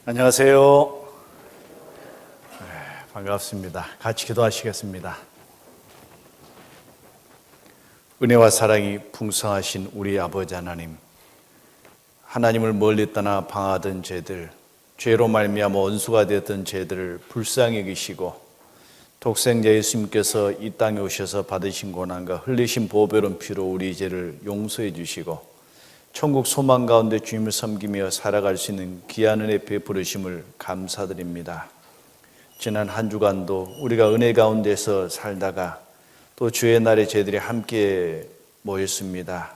안녕하세요. 반갑습니다. 같이 기도하시겠습니다. 은혜와 사랑이 풍성하신 우리 아버지 하나님, 하나님을 멀리 떠나 방하던 죄들, 죄로 말미암아 원수가 되었던 죄들을 불쌍히 여기시고 독생자 예수님께서 이 땅에 오셔서 받으신 고난과 흘리신 보배로운 피로 우리 죄를 용서해 주시고 천국 소망 가운데 주님을 섬기며 살아갈 수 있는 귀한 은혜 베풀으심을 감사드립니다. 지난 한 주간도 우리가 은혜 가운데서 살다가 또 주의 날에 저희들이 함께 모였습니다.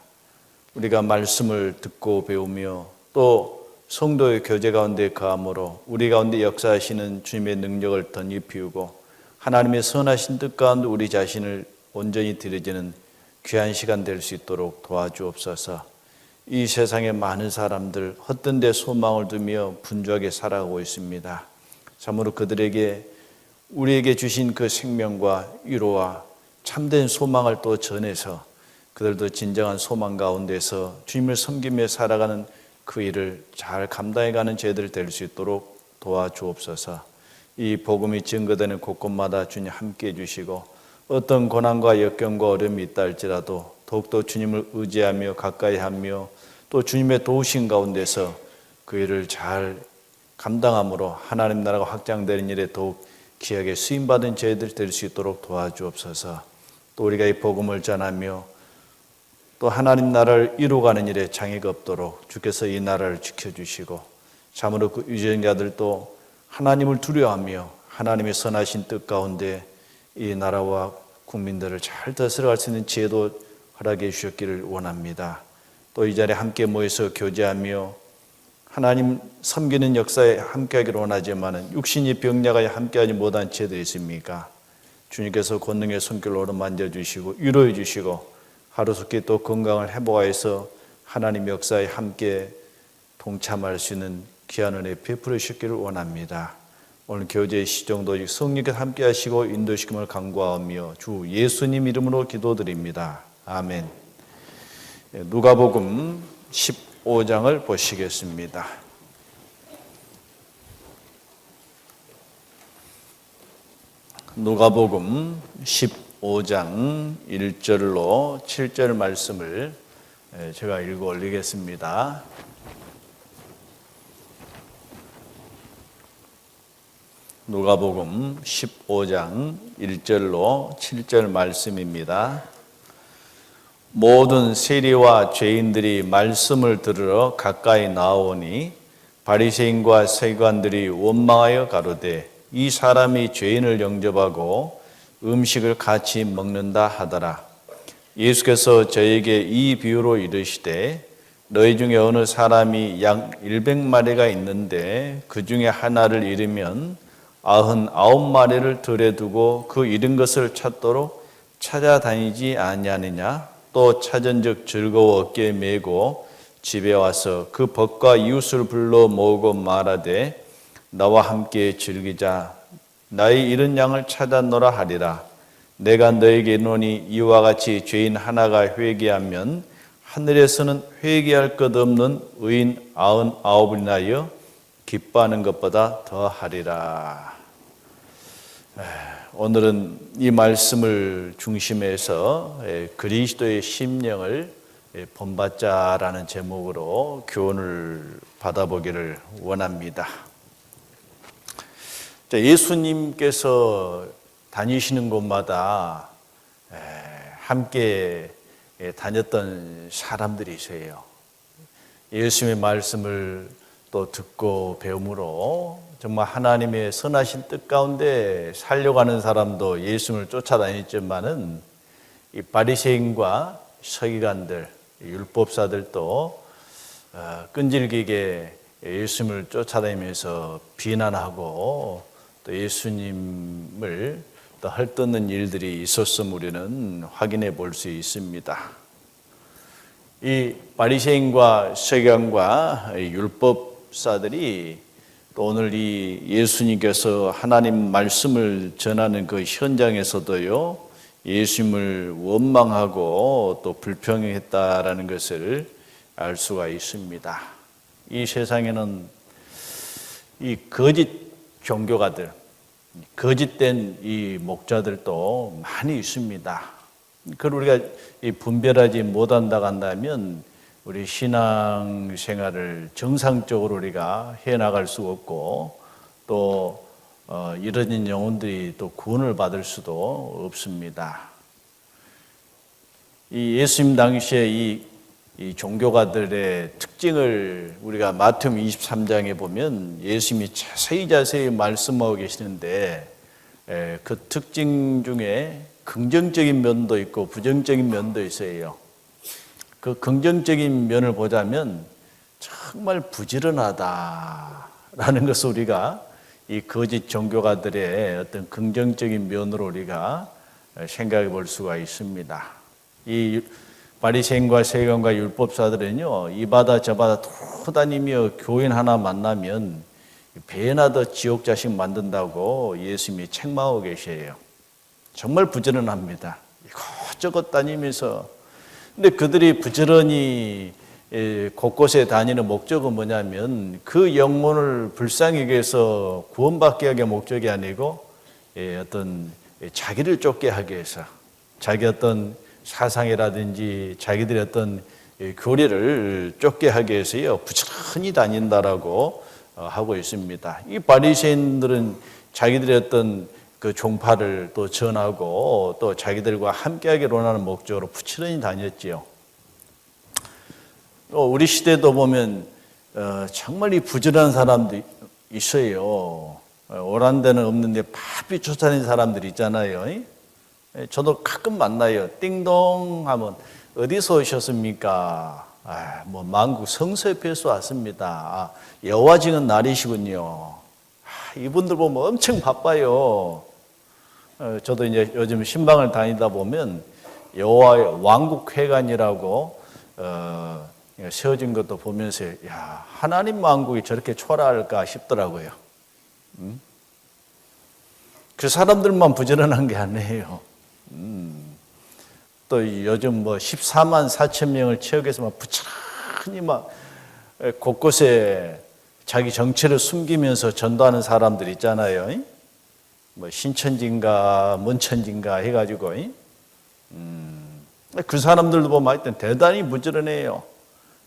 우리가 말씀을 듣고 배우며 또 성도의 교제 가운데 거함으로 우리 가운데 역사하시는 주님의 능력을 덧입히우고 하나님의 선하신 뜻 가운데 우리 자신을 온전히 드려지는 귀한 시간 될 수 있도록 도와주옵소서. 이 세상에 많은 사람들 헛된 데 소망을 두며 분주하게 살아가고 있습니다. 참으로 그들에게 우리에게 주신 그 생명과 위로와 참된 소망을 또 전해서 그들도 진정한 소망 가운데서 주님을 섬기며 살아가는 그 일을 잘 감당해가는 저희들 될 수 있도록 도와주옵소서. 이 복음이 증거되는 곳곳마다 주님 함께해 주시고 어떤 고난과 역경과 어려움이 있다 할지라도 더욱더 주님을 의지하며 가까이 하며 또 주님의 도우신 가운데서 그 일을 잘 감당함으로 하나님 나라가 확장되는 일에 더욱 귀하게 쓰임받은 저희들 될 수 있도록 도와주옵소서. 또 우리가 이 복음을 전하며 또 하나님 나라를 이루어가는 일에 장애가 없도록 주께서 이 나라를 지켜주시고 참으로 그 유전자들도 하나님을 두려워하며 하나님의 선하신 뜻 가운데 이 나라와 국민들을 잘 다스려갈 수 있는 지혜도 허락해 주셨기를 원합니다. 또 이 자리에 함께 모여서 교제하며 하나님 섬기는 역사에 함께하기를 원하지만 육신이 병약하여 함께하지 못한 죄들이 있습니까? 주님께서 권능의 손길로 만져주시고 위로해 주시고 하루속히 또 건강을 회복하여서 하나님 역사에 함께 동참할 수 있는 귀한 은혜 베풀어 주시기를 원합니다. 오늘 교제의 시정도 성령께서 함께 하시고 인도시킴을 간구하며 주 예수님 이름으로 기도드립니다. 아멘. 누가복음 15장을 보시겠습니다. 누가복음 15장 1절로 7절 말씀을 제가 읽어 올리겠습니다. 누가복음 15장 1절로 7절 말씀입니다. 모든 세리와 죄인들이 말씀을 들으러 가까이 나오니 바리새인과 서기관들이 원망하여 가로되 이 사람이 죄인을 영접하고 음식을 같이 먹는다 하더라. 예수께서 저에게 이 비유로 이르시되 너희 중에 어느 사람이 약 100마리가 있는데 그 중에 하나를 잃으면 99마리를 들에 두고 그 잃은 것을 찾도록 찾아다니지 아니하느냐? 또 찾은즉 즐거워 어깨에 메고 집에 와서 그 벗과 이웃을 불러 모으고 말하되 나와 함께 즐기자. 나의 잃은 양을 찾았노라 하리라. 내가 너에게 이르노니 이와 같이 죄인 하나가 회개하면 하늘에서는 회개할 것 없는 의인 99을 인하여 기뻐하는 것보다 더하리라. 오늘은 이 말씀을 중심해서 그리스도의 심령을 본받자라는 제목으로 교훈을 받아보기를 원합니다. 예수님께서 다니시는 곳마다 함께 다녔던 사람들이 있어요. 예수님의 말씀을 또 듣고 배움으로 정말 하나님의 선하신 뜻 가운데 살려가는 사람도 예수님을 쫓아다녔지만은 이 바리새인과 서기관들, 율법사들도 끈질기게 예수님을 쫓아다니면서 비난하고 또 예수님을 또 헐뜯는 일들이 있었음을 우리는 확인해 볼 수 있습니다. 이 바리새인과 서기관과 율법사들이 또 오늘 이 예수님께서 하나님 말씀을 전하는 그 현장에서도요, 예수님을 원망하고 또 불평했다라는 것을 알 수가 있습니다. 이 세상에는 이 거짓 종교가들, 거짓된 이 목자들도 많이 있습니다. 그걸 우리가 분별하지 못한다고 한다면 우리 신앙생활을 정상적으로 우리가 해나갈 수 없고 또 이런 영혼들이 또 구원을 받을 수도 없습니다. 이 예수님 당시에 이 종교가들의 특징을 우리가 마태복음 23장에 보면 예수님이 자세히 말씀하고 계시는데 그 특징 중에 긍정적인 면도 있고 부정적인 면도 있어요. 그 긍정적인 면을 보자면 정말 부지런하다라는 것을 우리가 이 거짓 종교가들의 어떤 긍정적인 면으로 우리가 생각해 볼 수가 있습니다. 이 바리새인과 세관과 율법사들은요, 이 바다 저 바다 돌아다니며 교인 하나 만나면 배나 더 지옥 자식 만든다고 예수님이 책망하고 계셔요. 정말 부지런합니다. 이것저것 다니면서. 근데 그들이 부지런히 곳곳에 다니는 목적은 뭐냐면 그 영혼을 불쌍히 위해서 구원받게 하기 목적이 아니고 어떤 자기를 쫓게 하기 위해서 자기 어떤 사상이라든지 자기들의 어떤 교리를 쫓게 하기 위해서요 부지런히 다닌다라고 하고 있습니다. 이 바리새인들은 자기들의 어떤 그 종파를 또 전하고 또 자기들과 함께하기를 원하는 목적으로 부지런히 다녔지요. 우리 시대도 보면 정말 이 부지런한 사람도 있어요. 오란 데는 없는데 바삐 쫓아다니는 사람들 있잖아요. 저도 가끔 만나요. 띵동 하면 어디서 오셨습니까? 뭐 만국 성서협회에서 왔습니다. 여호와 증인 날이시군요. 이분들 보면 엄청 바빠요. 저도 이제 요즘 신방을 다니다 보면 여호와의 왕국회관이라고 세워진 것도 보면서 야, 하나님 왕국이 저렇게 초라할까 싶더라고요. 그 사람들만 부지런한 게 아니에요. 또 요즘 뭐 14만 4천 명을 채우기 위해서 막 부지런히 막 곳곳에 자기 정체를 숨기면서 전도하는 사람들 있잖아요. 뭐 신천지인가 문천지인가 해가지고 그 사람들도 보면 하여튼 대단히 부지런해요.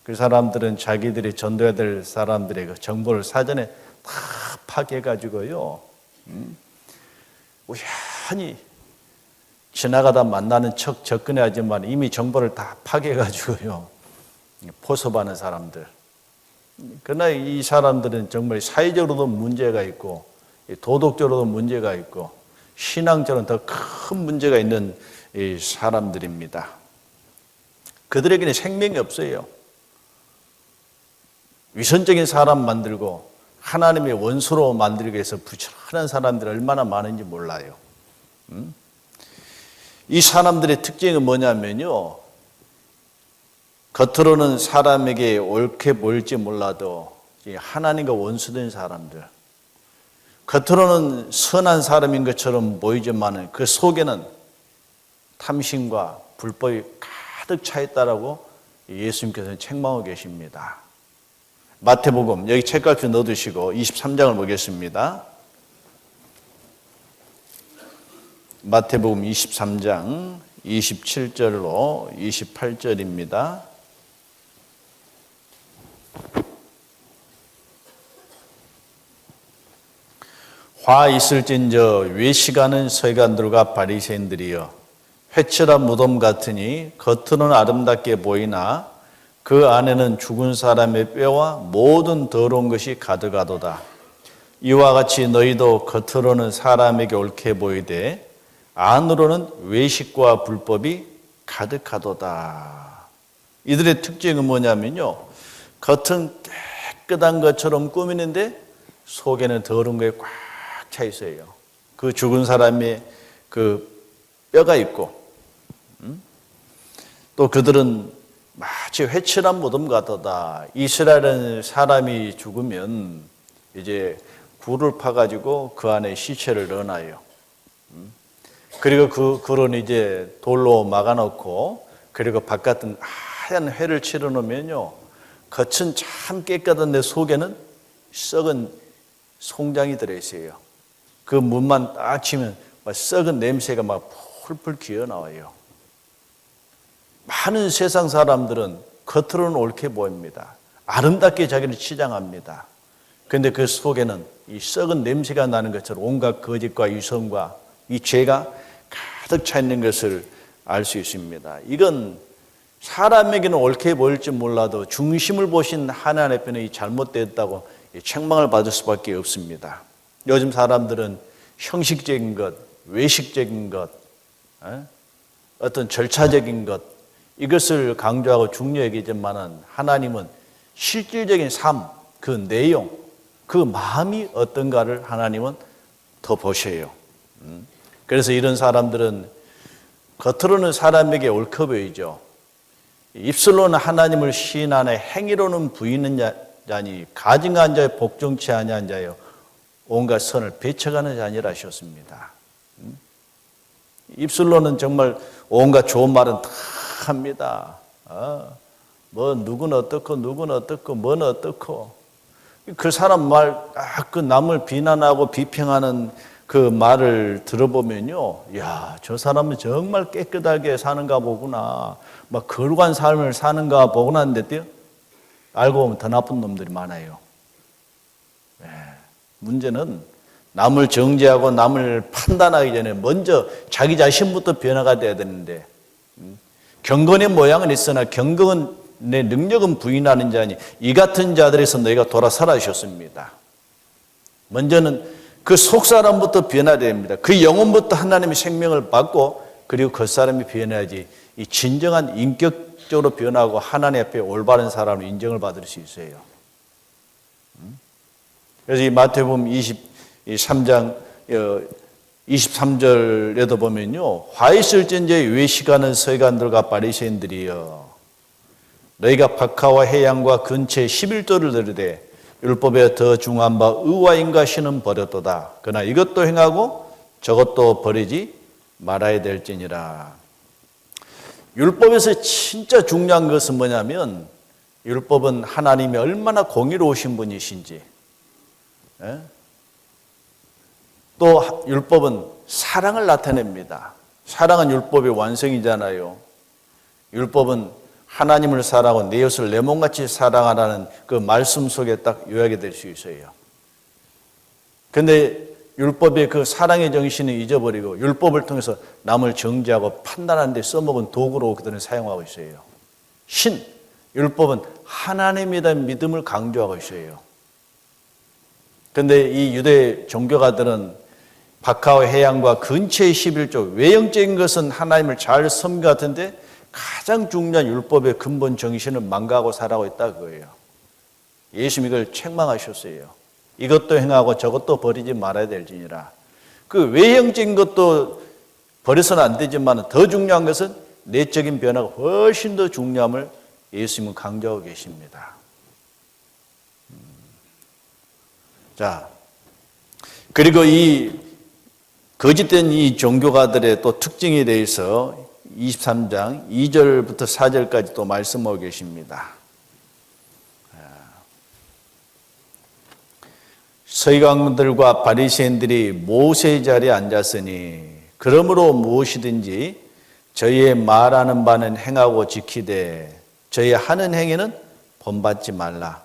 그 사람들은 자기들이 전도해야 될 사람들의 그 정보를 사전에 다 파악해가지고요. 우연히 지나가다 만나는 척 접근해야지만 이미 정보를 다 파악해가지고요. 포섭하는 사람들. 그러나 이 사람들은 정말 사회적으로도 문제가 있고 도덕적으로도 문제가 있고 신앙적으로는 더 큰 문제가 있는 이 사람들입니다. 그들에게는 생명이 없어요. 위선적인 사람 만들고 하나님의 원수로 만들기 위해서 부지런한 사람들이 얼마나 많은지 몰라요. 이 사람들의 특징은 뭐냐면요. 겉으로는 사람에게 옳게 보일지 몰라도 하나님과 원수된 사람들. 겉으로는 선한 사람인 것처럼 보이지만 그 속에는 탐심과 불법이 가득 차 있다라고 예수님께서는 책망하고 계십니다. 마태복음 여기 책갈피 넣어두시고 23장을 보겠습니다. 마태복음 23장 27절로 28절입니다. 화 있을진저 외식하는 서기관들과 바리새인들이여 회칠한 무덤 같으니 겉으로는 아름답게 보이나 그 안에는 죽은 사람의 뼈와 모든 더러운 것이 가득하도다. 이와 같이 너희도 겉으로는 사람에게 옳게 보이되 안으로는 외식과 불법이 가득하도다. 이들의 특징은 뭐냐면요. 겉은 깨끗한 것처럼 꾸미는데 속에는 더러운 것이 꽉 차 있어요. 그 죽은 사람의 그 뼈가 있고 또 그들은 마치 회칠한 무덤 같다. 이스라엘은 사람이 죽으면 이제 굴을 파가지고 그 안에 시체를 넣어놔요. 그리고 그런 이제 돌로 막아놓고 그리고 바깥은 하얀 회를 치러놓으면요. 겉은 참 깨끗한데 속에는 썩은 송장이 들어있어요. 그 문만 딱 치면 막 썩은 냄새가 막 풀풀 기어나와요. 많은 세상 사람들은 겉으로는 옳게 보입니다. 아름답게 자기를 치장합니다. 그런데 그 속에는 이 썩은 냄새가 나는 것처럼 온갖 거짓과 유성과 이 죄가 가득 차 있는 것을 알 수 있습니다. 이건 사람에게는 옳게 보일지 몰라도 중심을 보신 하나님 앞에는 이 잘못됐다고 책망을 받을 수밖에 없습니다. 요즘 사람들은 형식적인 것, 외식적인 것, 어떤 절차적인 것, 이것을 강조하고 중요하게 여기지만은 하나님은 실질적인 삶, 그 내용, 그 마음이 어떤가를 하나님은 더 보셔요. 그래서 이런 사람들은 겉으로는 사람에게 옳게 보이죠. 입술로는 하나님을 시인하네 행위로는 부인하는 자니 가증한 자의 복종치 아니한 자요 온갖 선을 배척하는 자니라 하셨습니다. 입술로는 정말 온갖 좋은 말은 다 합니다. 뭐 누구는 어떻고 누구는 어떻고 뭐는 어떻고 그 사람 말 그 남을 비난하고 비평하는 그 말을 들어보면요, 야, 저 사람은 정말 깨끗하게 사는가 보구나, 막 거룩한 삶을 사는가 보구나 하는데 알고 보면 더 나쁜 놈들이 많아요. 문제는 남을 정죄하고 남을 판단하기 전에 먼저 자기 자신부터 변화가 돼야 되는데 경건의 모양은 있으나 경건은 내 능력은 부인하는 자니 이 같은 자들에서 너희가 돌아서라 하셨습니다. 먼저는 그 속사람부터 변화됩니다. 그 영혼부터 하나님의 생명을 받고 그리고 그 사람이 변해야지 이 진정한 인격적으로 변하고 하나님 앞에 올바른 사람으로 인정을 받을 수 있어요. 그래서 이 마태복음 23장 23절에도 보면요, 화 있을진저의 외식하는 서기관들과 바리새인들이여 너희가 박하와 해양과 근처에 11조를 들으되 율법에 더 중한 바 의와 인과신은 버렸도다. 그러나 이것도 행하고 저것도 버리지 말아야 될지니라. 율법에서 진짜 중요한 것은 뭐냐면 율법은 하나님이 얼마나 공의로우신 분이신지, 또 율법은 사랑을 나타냅니다. 사랑은 율법의 완성이잖아요. 율법은 하나님을 사랑하고 내 이웃을 내 몸같이 사랑하라는 그 말씀 속에 딱 요약이 될 수 있어요. 그런데 율법의 그 사랑의 정신을 잊어버리고 율법을 통해서 남을 정죄하고 판단하는 데 써먹은 도구로 그들은 사용하고 있어요. 율법은 하나님에 대한 믿음을 강조하고 있어요. 그런데 이 유대 종교가들은 박하와 해양과 근처의 11조, 외형적인 것은 하나님을 잘 섬기 같은데 가장 중요한 율법의 근본 정신을 망가하고 살아가고 있다 그거예요. 예수님이 이걸 책망하셨어요. 이것도 행하고 저것도 버리지 말아야 될지니라. 그 외형적인 것도 버려서는 안 되지만 더 중요한 것은 내적인 변화가 훨씬 더 중요함을 예수님은 강조하고 계십니다. 자, 그리고 이 거짓된 이 종교가들의 또 특징에 대해서 23장 2절부터 4절까지 또 말씀하고 계십니다. 서기관들과 바리새인들이 모세의 자리에 앉았으니 그러므로 무엇이든지 저희의 말하는 바는 행하고 지키되 저희 하는 행위는 본받지 말라.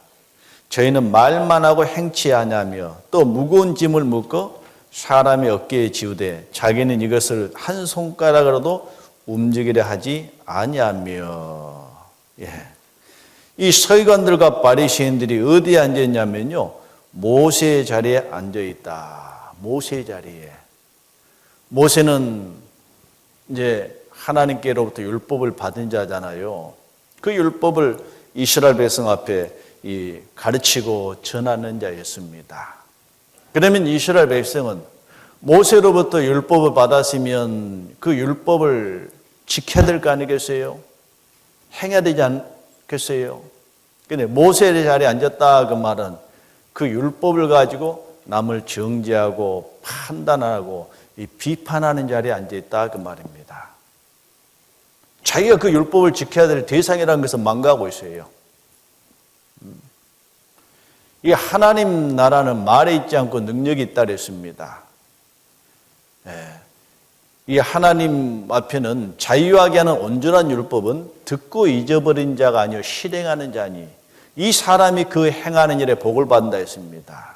저희는 말만 하고 행치 아니하며 또 무거운 짐을 묶어 사람의 어깨에 지우되 자기는 이것을 한 손가락으로도 움직이려 하지 아니하며. 이 서기관들과 바리새인들이 어디에 앉아 있냐면요, 모세의 자리에 앉아 있다. 모세의 자리에. 모세는 이제 하나님께로부터 율법을 받은 자잖아요. 그 율법을 이스라엘 백성 앞에 가르치고 전하는 자였습니다. 그러면 이스라엘 백성은 모세로부터 율법을 받았으면 그 율법을 지켜야 될 거 아니겠어요? 행해야 되지 않겠어요? 근데 모세의 자리에 앉았다 그 말은 그 율법을 가지고 남을 정죄하고 판단하고 비판하는 자리에 앉아있다 그 말입니다. 자기가 그 율법을 지켜야 될 대상이라는 것을 망가하고 있어요. 이 하나님 나라는 말에 있지 않고 능력이 있다 그랬습니다. 이 하나님 앞에는 자유하게 하는 온전한 율법은 듣고 잊어버린 자가 아니요 실행하는 자니 이 사람이 그 행하는 일에 복을 받는다 했습니다.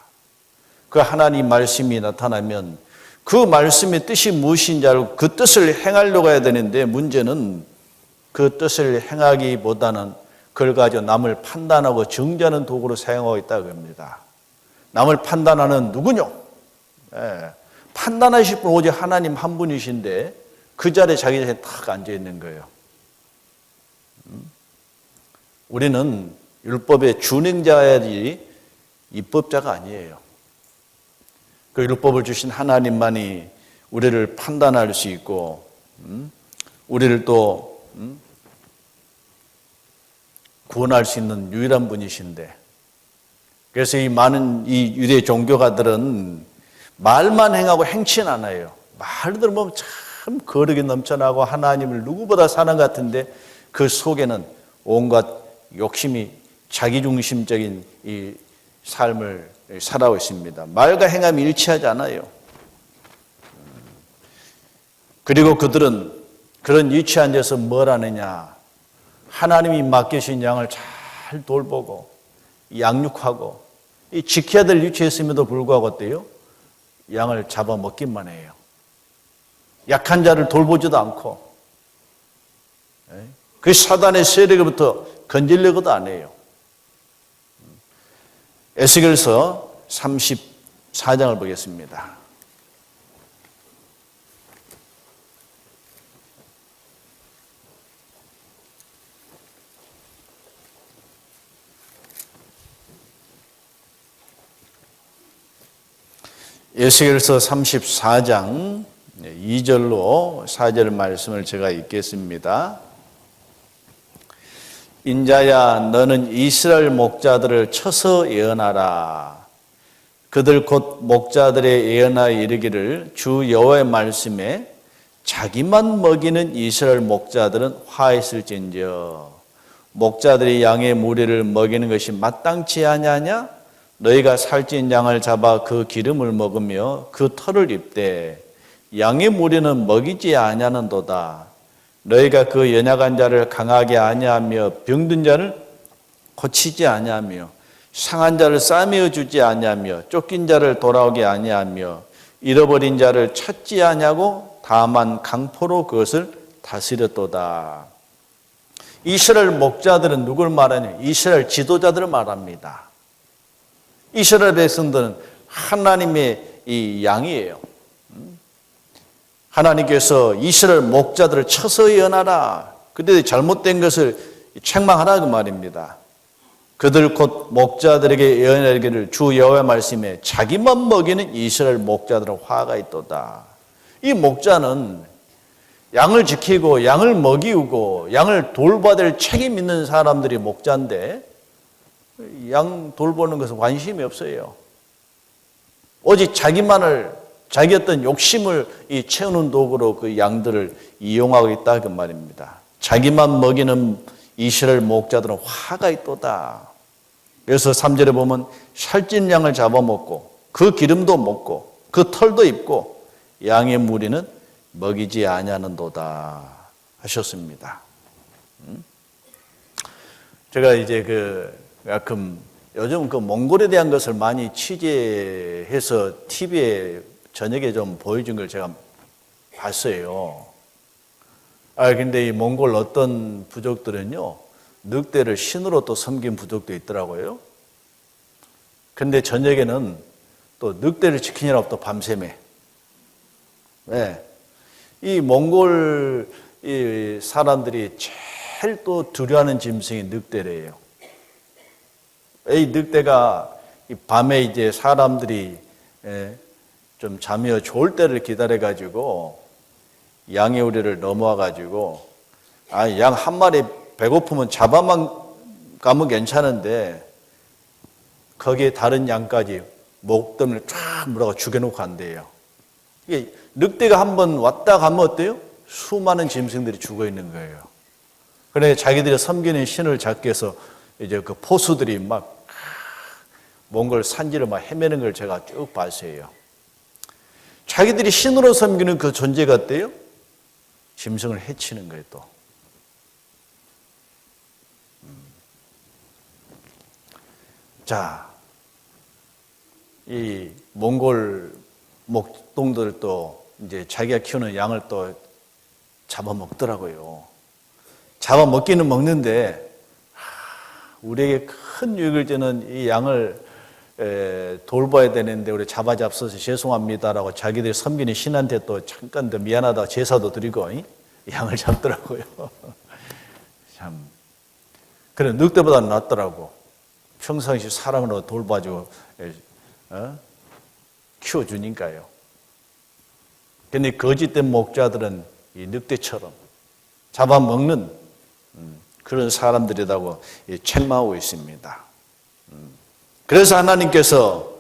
그 하나님 말씀이 나타나면 그 말씀의 뜻이 무엇인지 알고 그 뜻을 행하려고 해야 되는데 문제는 그 뜻을 행하기보다는 그걸 가지고 남을 판단하고 정죄하는 도구로 사용하고 있다고 합니다. 남을 판단하는 누구뇨? 판단하실 분 오직 하나님 한 분이신데 그 자리에 자기 자신이 탁 앉아 있는 거예요. 우리는 율법의 준행자야지 입법자가 아니에요. 그 율법을 주신 하나님만이 우리를 판단할 수 있고 우리를 또 구원할 수 있는 유일한 분이신데 그래서 이 많은 이 유대 종교가들은 말만 행하고 행치는 않아요. 말을 들으면 참 거룩이 넘쳐나고 하나님을 누구보다 사는 것 같은데 그 속에는 온갖 욕심이 자기중심적인 이 삶을 살아오고 있습니다. 말과 행함이 일치하지 않아요. 그리고 그들은 그런 위치에 앉아서 뭘 하느냐. 하나님이 맡기신 양을 잘 돌보고 양육하고 이 지켜야 될 위치에 있음에도 불구하고 어때요? 양을 잡아먹기만 해요. 약한 자를 돌보지도 않고 그 사단의 세력으로부터 건지려고도 안 해요. 에스겔서 34장을 보겠습니다. 에스겔서 34장 2절로 4절 말씀을 제가 읽겠습니다. 인자야 너는 이스라엘 목자들을 쳐서 예언하라. 그들 곧 목자들의 예언하여 이르기를 주 여호와의 말씀에 자기만 먹이는 이스라엘 목자들은 화했을진저 목자들이 양의 무리를 먹이는 것이 마땅치 아니하냐? 너희가 살찐 양을 잡아 그 기름을 먹으며 그 털을 입되 양의 무리는 먹이지 아니하는도다. 너희가 그 연약한 자를 강하게 아니하며 병든 자를 고치지 아니하며 상한 자를 싸매어 주지 아니하며 쫓긴 자를 돌아오게 아니하며 잃어버린 자를 찾지 아니하고 다만 강포로 그것을 다스렸도다. 이스라엘 목자들은 누굴 말하냐? 이스라엘 지도자들을 말합니다. 이스라엘 백성들은 하나님의 이 양이에요. 하나님께서 이스라엘 목자들을 쳐서 예언하라. 그때 잘못된 것을 책망하라 그 말입니다. 그들 곧 목자들에게 예언하기를 주 여호와의 말씀에 자기만 먹이는 이스라엘 목자들은 화가 있도다. 이 목자는 양을 지키고 양을 먹이고 양을 돌봐야 될 책임 있는 사람들이 목자인데 양 돌보는 것은 관심이 없어요. 오직 자기 어떤 욕심을 채우는 도구로 그 양들을 이용하고 있다 그 말입니다. 자기만 먹이는 이스라엘 목자들은 화가 있도다. 그래서 3절에 보면 살찐 양을 잡아먹고 그 기름도 먹고 그 털도 입고 양의 무리는 먹이지 아니하는도다 하셨습니다. 제가 이제 가끔 요즘 그 몽골에 대한 것을 많이 취재해서 TV에 저녁에 좀 보여준 걸 제가 봤어요. 근데 이 몽골 어떤 부족들은요, 늑대를 신으로 또 섬긴 부족도 있더라고요. 근데 저녁에는 또 늑대를 지키느라고 또 밤새매. 네. 이 몽골 이 사람들이 제일 또 두려워하는 짐승이 늑대래요. 이 늑대가 이 밤에 이제 사람들이 좀 잠이 좋을 때를 기다려가지고 양의 우리를 넘어와가지고 양 한 마리 배고프면 잡아만 가면 괜찮은데 거기에 다른 양까지 목덜미를 쫙 물어가 죽여놓고 간대요. 이게 늑대가 한번 왔다 가면 어때요? 수많은 짐승들이 죽어 있는 거예요. 그래 자기들이 섬기는 신을 잡기 위해서 이제 그 포수들이 막 몽골 산지를 막 헤매는 걸 제가 쭉 봤어요. 자기들이 신으로 섬기는 그 존재가 어때요? 짐승을 해치는 거예요, 또. 자, 이 몽골 목동들도 이제 자기가 키우는 양을 또 잡아먹더라고요. 잡아먹기는 먹는데 우리에게 큰 유익을 주는 이 양을 돌봐야 되는데 우리 잡아잡숴서 죄송합니다라고 자기들이 섬기는 신한테 또 잠깐 더 미안하다고 제사도 드리고 양을 잡더라고요. 참 그래 늑대보다 낫더라고. 평상시 사람으로 돌봐주고 키워주니까요. 근데 거짓된 목자들은 이 늑대처럼 잡아먹는 그런 사람들이라고 책망하고 있습니다. 그래서 하나님께서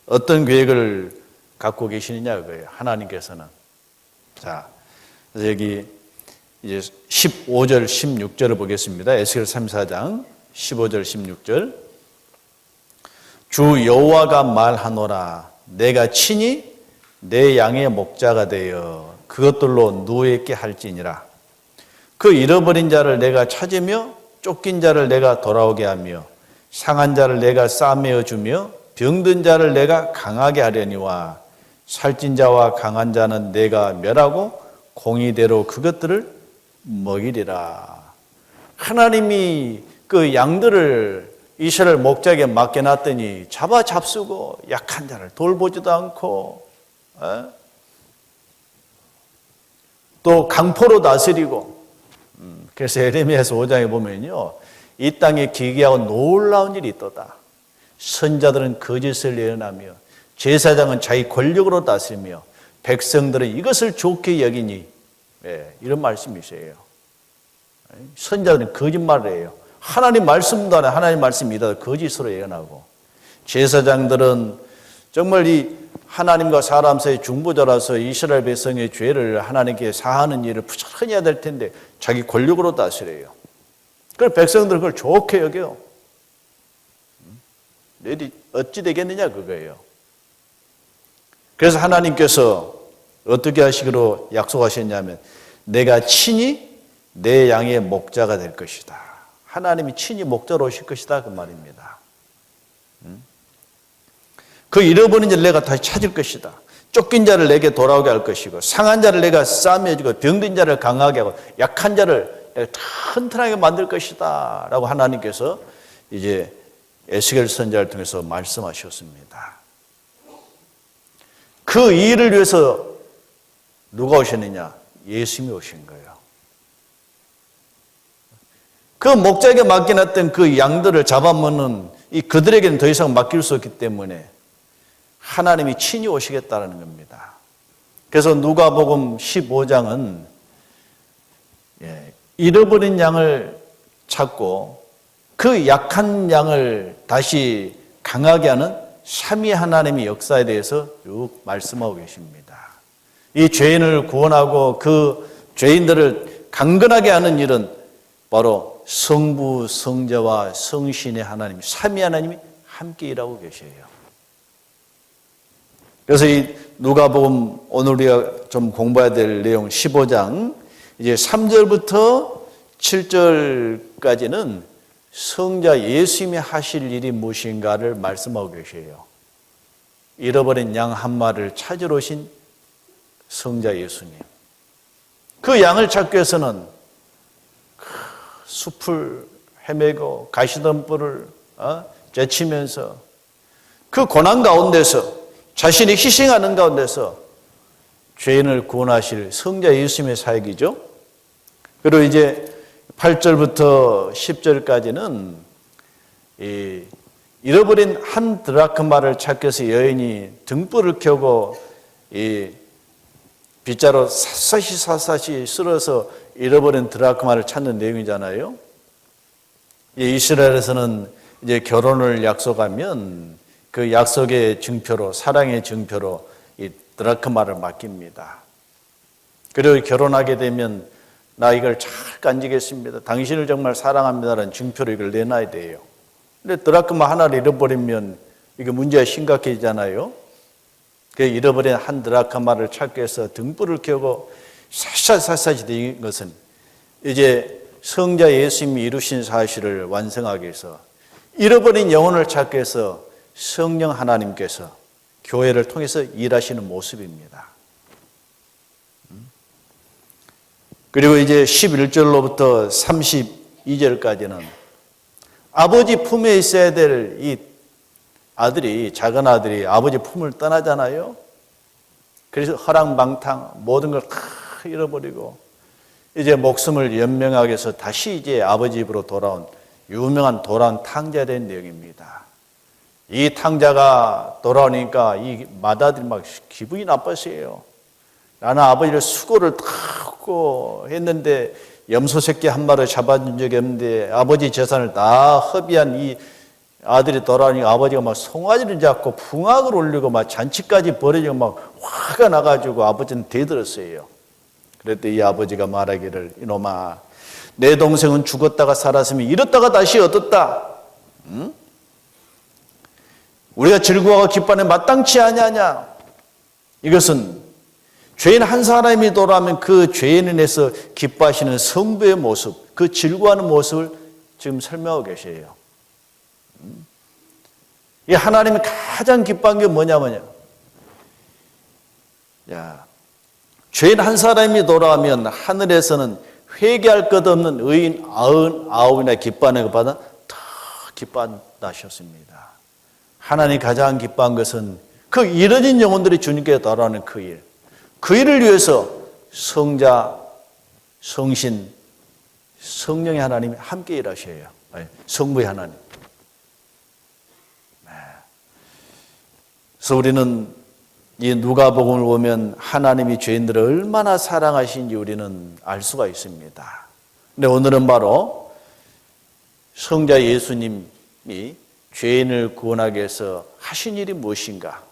어떤 계획을 갖고 계시느냐 그거예요. 하나님께서는. 자, 그래서 여기 이제 15절, 16절을 보겠습니다. 에스겔 34장 15절, 16절. 주 여호와가 말하노라. 내가 친히 내 양의 목자가 되어 그것들로 누워있게 할지니라. 그 잃어버린 자를 내가 찾으며 쫓긴 자를 내가 돌아오게 하며 상한 자를 내가 싸매어 주며 병든 자를 내가 강하게 하려니와 살찐 자와 강한 자는 내가 멸하고 공의대로 그것들을 먹이리라. 하나님이 그 양들을 이스라엘 목자에게 맡겨놨더니 잡아잡수고 약한 자를 돌보지도 않고 또 강포로 다스리고 그래서 에레미야서 5장에 보면요. 이 땅에 기괴하고 놀라운 일이 있도다. 선자들은 거짓을 예언하며 제사장은 자기 권력으로 다스리며 백성들은 이것을 좋게 여기니 이런 말씀이세요. 선자들은 거짓말을 해요. 하나님 말씀도 안 해. 하나님 말씀 믿어도 거짓으로 예언하고 제사장들은 정말 이 하나님과 사람 사이의 중보자라서 이스라엘 백성의 죄를 하나님께 사하는 일을 부지런히 해야 될 텐데 자기 권력으로 다스려요. 그래서 백성들은 그걸 좋게 여겨요. 너희들이 어찌 되겠느냐 그거예요. 그래서 하나님께서 어떻게 하시기로 약속하셨냐면 내가 친히 내 양의 목자가 될 것이다. 하나님이 친히 목자로 오실 것이다 그 말입니다. 그 잃어버린 자를 내가 다시 찾을 것이다. 쫓긴 자를 내게 돌아오게 할 것이고 상한 자를 내가 싸매주고 병든 자를 강하게 하고 약한 자를 내가 튼튼하게 만들 것이다 라고 하나님께서 이제 에스겔 선지자를 통해서 말씀하셨습니다. 그 일을 위해서 누가 오셨느냐? 예수님이 오신 거예요. 그 목자에게 맡겨놨던 그 양들을 잡아먹는 이 그들에게는 더 이상 맡길 수 없기 때문에 하나님이 친히 오시겠다는 겁니다. 그래서 누가복음 15장은 잃어버린 양을 찾고 그 약한 양을 다시 강하게 하는 삼위 하나님의 역사에 대해서 쭉 말씀하고 계십니다. 이 죄인을 구원하고 그 죄인들을 강건하게 하는 일은 바로 성부, 성자와 성신의 하나님, 삼위 하나님이 함께 일하고 계셔요. 그래서 이 누가복음 오늘 우리가 좀 공부해야 될 내용 15장 이제 3절부터 7절까지는 성자 예수님이 하실 일이 무엇인가를 말씀하고 계셔요. 잃어버린 양 한 마리를 찾으러 오신 성자 예수님. 그 양을 찾기 위해서는 숲을 헤매고 가시덤불을 제치면서 그 고난 가운데서 자신이 희생하는 가운데서 죄인을 구원하실 성자 예수님의 사역이죠. 그리고 이제 8절부터 10절까지는 잃어버린 한 드라크마를 찾기 위해서 여인이 등불을 켜고 이 빗자루 샅샅이 쓸어서 잃어버린 드라크마를 찾는 내용이잖아요. 이스라엘에서는 이제 결혼을 약속하면 그 약속의 증표로, 사랑의 증표로 이 드라크마를 맡깁니다. 그리고 결혼하게 되면 나 이걸 잘 간직했습니다. 당신을 정말 사랑합니다라는 증표로 이걸 내놔야 돼요. 근데 드라크마 하나를 잃어버리면 이게 문제가 심각해지잖아요. 그 잃어버린 한 드라크마를 찾기 위해서 등불을 켜고 샅샅샅샅이 된 것은 이제 성자 예수님이 이루신 사실을 완성하기 위해서 잃어버린 영혼을 찾기 위해서 성령 하나님께서 교회를 통해서 일하시는 모습입니다. 그리고 이제 11절로부터 32절까지는 아버지 품에 있어야 될 이 아들이, 작은 아들이 아버지 품을 떠나잖아요. 그래서 허랑방탕 모든 걸 다 잃어버리고 이제 목숨을 연명하기 위해서 다시 이제 아버지 집으로 돌아온 유명한 돌아온 탕자에 대한 내용입니다. 이 탕자가 돌아오니까 이 맏아들이 막 기분이 나빴어요. 나는 아버지를 수고를 하고 했는데 염소 새끼 한 마리 잡아준 적이 없는데 아버지 재산을 다 허비한 이 아들이 돌아오니까 아버지가 막 송아지를 잡고 풍악을 올리고 막 잔치까지 벌이고 막 화가 나가지고 아버지는 대들었어요. 그랬더니 이 아버지가 말하기를 이놈아 내 동생은 죽었다가 살았으면 잃었다가 다시 얻었다. 응? 우리가 즐거워하고 기뻐하는 마땅치 아니하냐. 이것은 죄인 한 사람이 돌아오면 그 죄인에서 기뻐하시는 성부의 모습, 그 즐거워하는 모습을 지금 설명하고 계세요. 이 하나님이 가장 기뻐한 게 뭐냐. 죄인 한 사람이 돌아오면 하늘에서는 회개할 것 없는 의인 99이나 기뻐하는 것보다 더 기뻐한다 하셨습니다. 하나님이 가장 기뻐한 것은 그 잃어진 영혼들이 주님께 돌아오는 그 일. 그 일을 위해서 성자, 성신, 성령의 하나님이 함께 일하셔요. 성부의 하나님. 그래서 우리는 이 누가복음을 보면 하나님이 죄인들을 얼마나 사랑하신지 우리는 알 수가 있습니다. 근데 오늘은 바로 성자 예수님이 죄인을 구원하기 위해서 하신 일이 무엇인가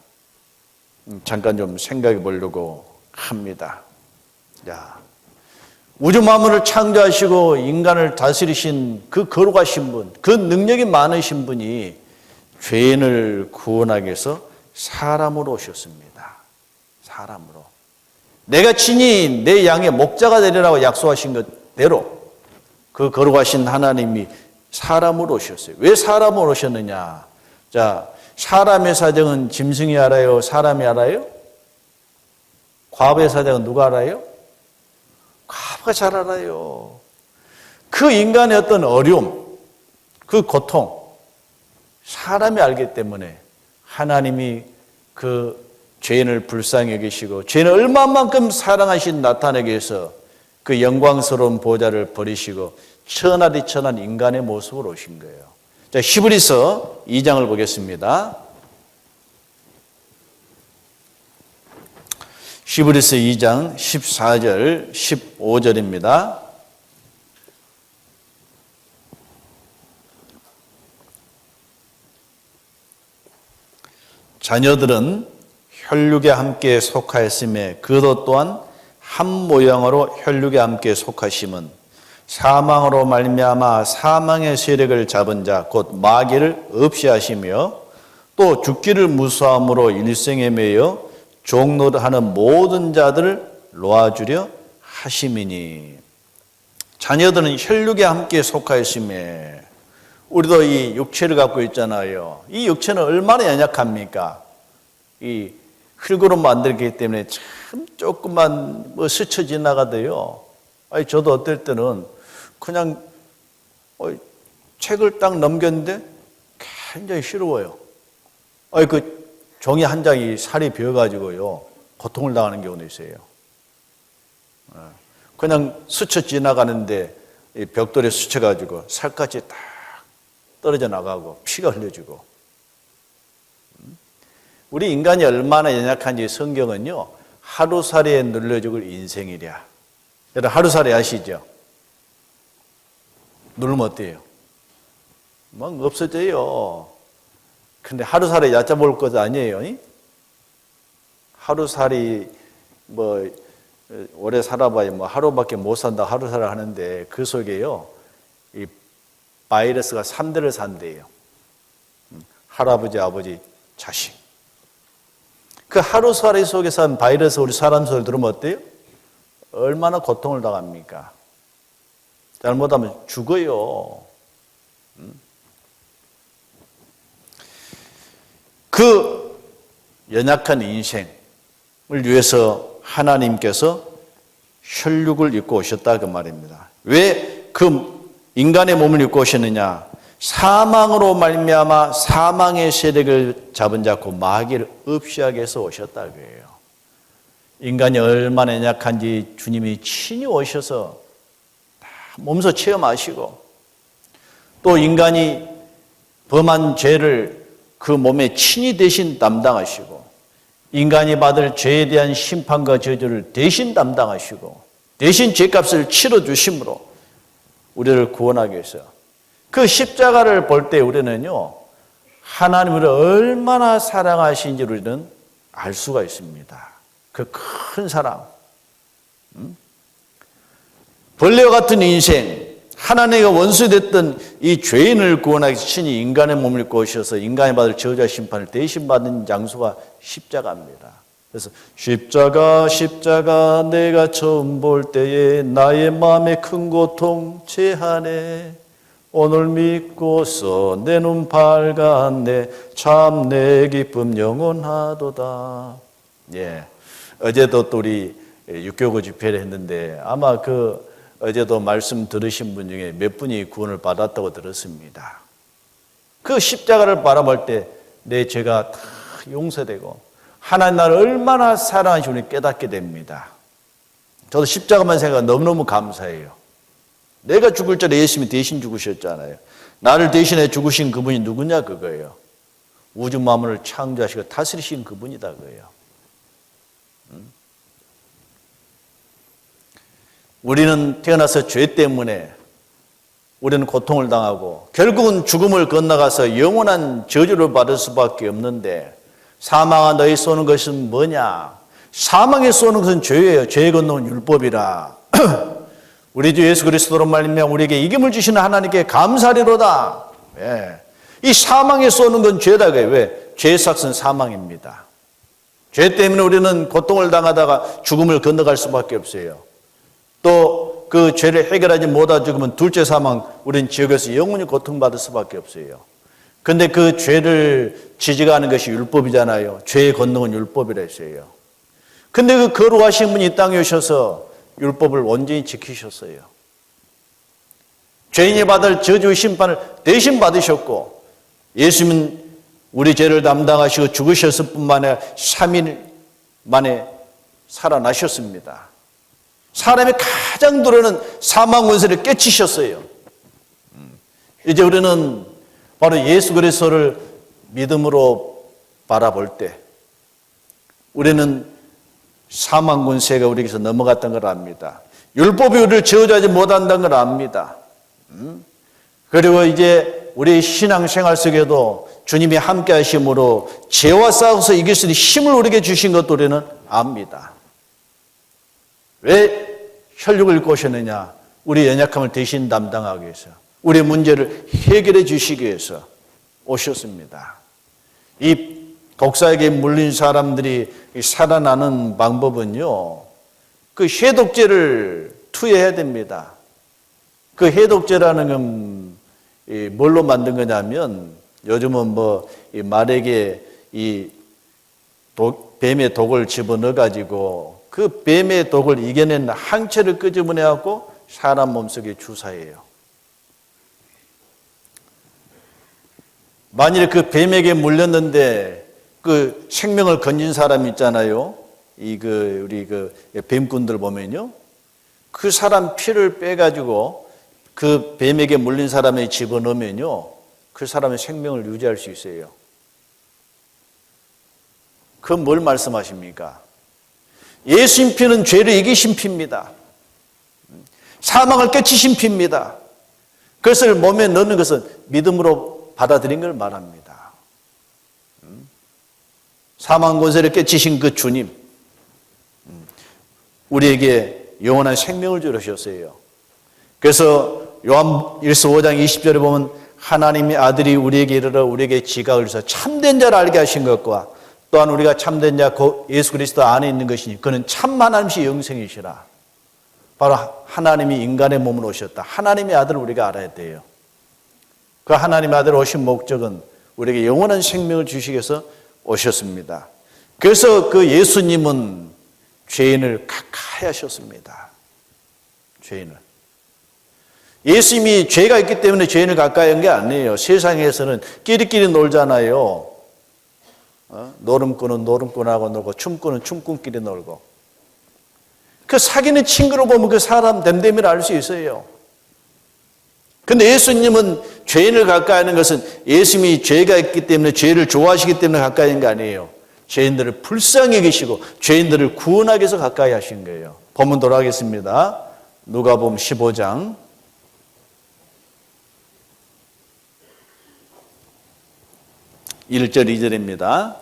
잠깐 좀 생각해 보려고 합니다. 우주 만물을 창조하시고 인간을 다스리신 그 거룩하신 분, 그 능력이 많으신 분이 죄인을 구원하기 위해서 사람으로 오셨습니다. 사람으로. 내가 친히 내 양의 목자가 되리라고 약속하신 것대로 그 거룩하신 하나님이 사람으로 오셨어요. 왜 사람으로 오셨느냐? 자, 사람의 사정은 짐승이 알아요? 사람이 알아요? 과부의 사정은 누가 알아요? 과부가 잘 알아요. 그 인간의 어떤 어려움, 그 고통, 사람이 알기 때문에 하나님이 그 죄인을 불쌍히 여기시고 죄인을 얼마만큼 사랑하신 나타내기 위해서 그 영광스러운 보좌를 버리시고 천하디 천한 인간의 모습으로 오신 거예요. 자, 히브리서 2장을 보겠습니다. 히브리서 2장 14절 15절입니다. 자녀들은 혈육에 함께 속하였음에 그도 또한 한 모양으로 혈육에 함께 속하심은 사망으로 말미암아 사망의 세력을 잡은 자 곧 마귀를 없이 하시며 또 죽기를 무서함으로 일생에 매여 종노릇하는 모든 자들을 놓아주려 하심이니. 자녀들은 혈육에 함께 속하였음에 우리도 이 육체를 갖고 있잖아요. 이 육체는 얼마나 연약합니까? 이 흙으로 만들기 때문에 참 조금만 스쳐 지나가도요. 저도 어떨 때는 그냥 책을 딱 넘겼는데 굉장히 싫어요. 그 종이 한 장이 살이 비어가지고요. 고통을 당하는 경우도 있어요. 그냥 스쳐 지나가는데 이 벽돌에 스쳐가지고 살갗이 딱 떨어져 나가고 피가 흘려지고. 우리 인간이 얼마나 연약한지 성경은요. 하루살이에 눌려 죽을 인생이랴. 여러분 하루살이 아시죠? 누르면 어때요? 막 없어져요. 근데 하루살이 얕잡을 것 아니에요. 하루살이 오래 살아봐야 하루밖에 못 산다 하루살이 하는데 그 속에요. 이 바이러스가 3대를 산대요. 할아버지, 아버지, 자식. 그 하루살이 속에서 한 바이러스 우리 사람 소리 들으면 어때요? 얼마나 고통을 당합니까? 잘못하면 죽어요. 그 연약한 인생을 위해서 하나님께서 혈육을 입고 오셨다 그 말입니다. 왜 그 인간의 몸을 입고 오셨느냐? 사망으로 말미암아 사망의 세력을 잡은 자 그 마귀를 없이하게 해서 오셨다 그래요. 인간이 얼마나 연약한지 주님이 친히 오셔서 몸소 체험하시고, 또 인간이 범한 죄를 그 몸에 친히 대신 담당하시고, 인간이 받을 죄에 대한 심판과 저주를 대신 담당하시고, 대신 죄값을 치러주심으로 우리를 구원하기 위해서 그 십자가를 볼 때 우리는요, 하나님을 얼마나 사랑하신지 우리는 알 수가 있습니다. 그 큰 사랑. 벌레와 같은 인생, 하나님과 원수됐던 이 죄인을 구원하기 위해서 친히 인간의 몸을 입고 오셔서 인간이 받을 저주와 심판을 대신 받은 장소가 십자가입니다. 그래서 십자가 십자가 내가 처음 볼 때에 나의 마음에 큰 고통 제하네. 오늘 믿고서 내 눈 밝았네. 참 내 기쁨 영원하도다. 예, 어제도 또 우리 육교구 집회를 했는데 아마 어제도 말씀 들으신 분 중에 몇 분이 구원을 받았다고 들었습니다. 그 십자가를 바라볼 때 내 죄가 다 용서되고 하나님 나를 얼마나 사랑하시는지 깨닫게 됩니다. 저도 십자가만 생각하면 너무너무 감사해요. 내가 죽을 줄 예수님이 대신 죽으셨잖아요. 나를 대신해 죽으신 그분이 누구냐 그거예요. 우주 만물을 창조하시고 다스리신 그분이다 그거예요. 우리는 태어나서 죄 때문에 우리는 고통을 당하고 결국은 죽음을 건너가서 영원한 저주를 받을 수밖에 없는데, 사망아 너희 쏘는 것은 뭐냐? 사망에 쏘는 것은 죄예요. 죄에 건너온 율법이라. 우리 주 예수 그리스도로 말미암아 우리에게 이김을 주시는 하나님께 감사리로다. 예. 이 사망에 쏘는 건 죄다. 왜? 죄의 삭은 사망입니다. 죄 때문에 우리는 고통을 당하다가 죽음을 건너갈 수밖에 없어요. 또 그 죄를 해결하지 못하 죽으면 둘째 사망, 우리는 지옥에서 영원히 고통받을 수밖에 없어요. 그런데 그 죄를 지지하는 것이 율법이잖아요. 죄의 권능은 율법이라 했어요. 그런데 그 거룩하신 분이 이 땅에 오셔서 율법을 온전히 지키셨어요. 죄인이 받을 저주의 심판을 대신 받으셨고, 예수님은 우리 죄를 담당하시고 죽으셨을 뿐만 아니라 3일 만에 살아나셨습니다. 사람이 가장 두려워하는 사망 권세를 깨치셨어요. 이제 우리는 바로 예수 그리스도를 믿음으로 바라볼 때 우리는 사망 권세가 우리에게서 넘어갔던 걸 압니다. 율법이 우리를 저주하지 못한다는 걸 압니다. 그리고 이제 우리 신앙생활 속에도 주님이 함께 하심으로 죄와 싸워서 이길 수 있는 힘을 우리에게 주신 것도 우리는 압니다. 왜 혈육을 입고 오셨느냐? 우리 연약함을 대신 담당하기 위해서, 우리의 문제를 해결해 주시기 위해서 오셨습니다. 이 독사에게 물린 사람들이 살아나는 방법은요, 그 해독제를 투여해야 됩니다. 그 해독제라는 건 뭘로 만든 거냐면, 요즘은 이 말에게 뱀의 독을 집어넣어가지고 그 뱀의 독을 이겨낸 항체를 끄집어내갖고 사람 몸속에 주사해요. 만일에 그 뱀에게 물렸는데 그 생명을 건진 사람 있잖아요. 우리 뱀꾼들 보면요. 그 사람 피를 빼가지고 그 뱀에게 물린 사람에 집어넣으면요. 그 사람의 생명을 유지할 수 있어요. 그건 뭘 말씀하십니까? 예수님 피는 죄를 이기신 피입니다. 사망을 깨치신 피입니다. 그것을 몸에 넣는 것은 믿음으로 받아들인 걸 말합니다. 사망 권세를 깨치신 그 주님, 우리에게 영원한 생명을 주셨어요. 그래서 요한 1서 5장 20절에 보면 하나님의 아들이 우리에게 이르러 우리에게 지각을 해서 참된 자를 알게 하신 것과 또한 우리가 참된 자 예수 그리스도 안에 있는 것이니 그는 참 하나님이시 영생이시라. 바로 하나님이 인간의 몸으로 오셨다. 하나님의 아들을 우리가 알아야 돼요. 그 하나님의 아들 오신 목적은 우리에게 영원한 생명을 주시기 위해서 오셨습니다. 그래서 그 예수님은 죄인을 가까이 하셨습니다. 죄인을. 예수님이 죄가 있기 때문에 죄인을 가까이 한 게 아니에요. 세상에서는 끼리끼리 놀잖아요. 노름꾼은 노름꾼하고 놀고 춤꾼은 춤꾼끼리 놀고. 그 사귀는 친구로 보면 그 사람 됨됨이를 알 수 있어요. 근데 예수님은 죄인을 가까이 하는 것은 예수님이 죄가 있기 때문에 죄를 좋아하시기 때문에 가까이 하는 게 아니에요. 죄인들을 불쌍히 여기시고 죄인들을 구원하기 위해서 가까이 하신 거예요. 본문 돌아가겠습니다. 누가복음 15장 1절 2절입니다.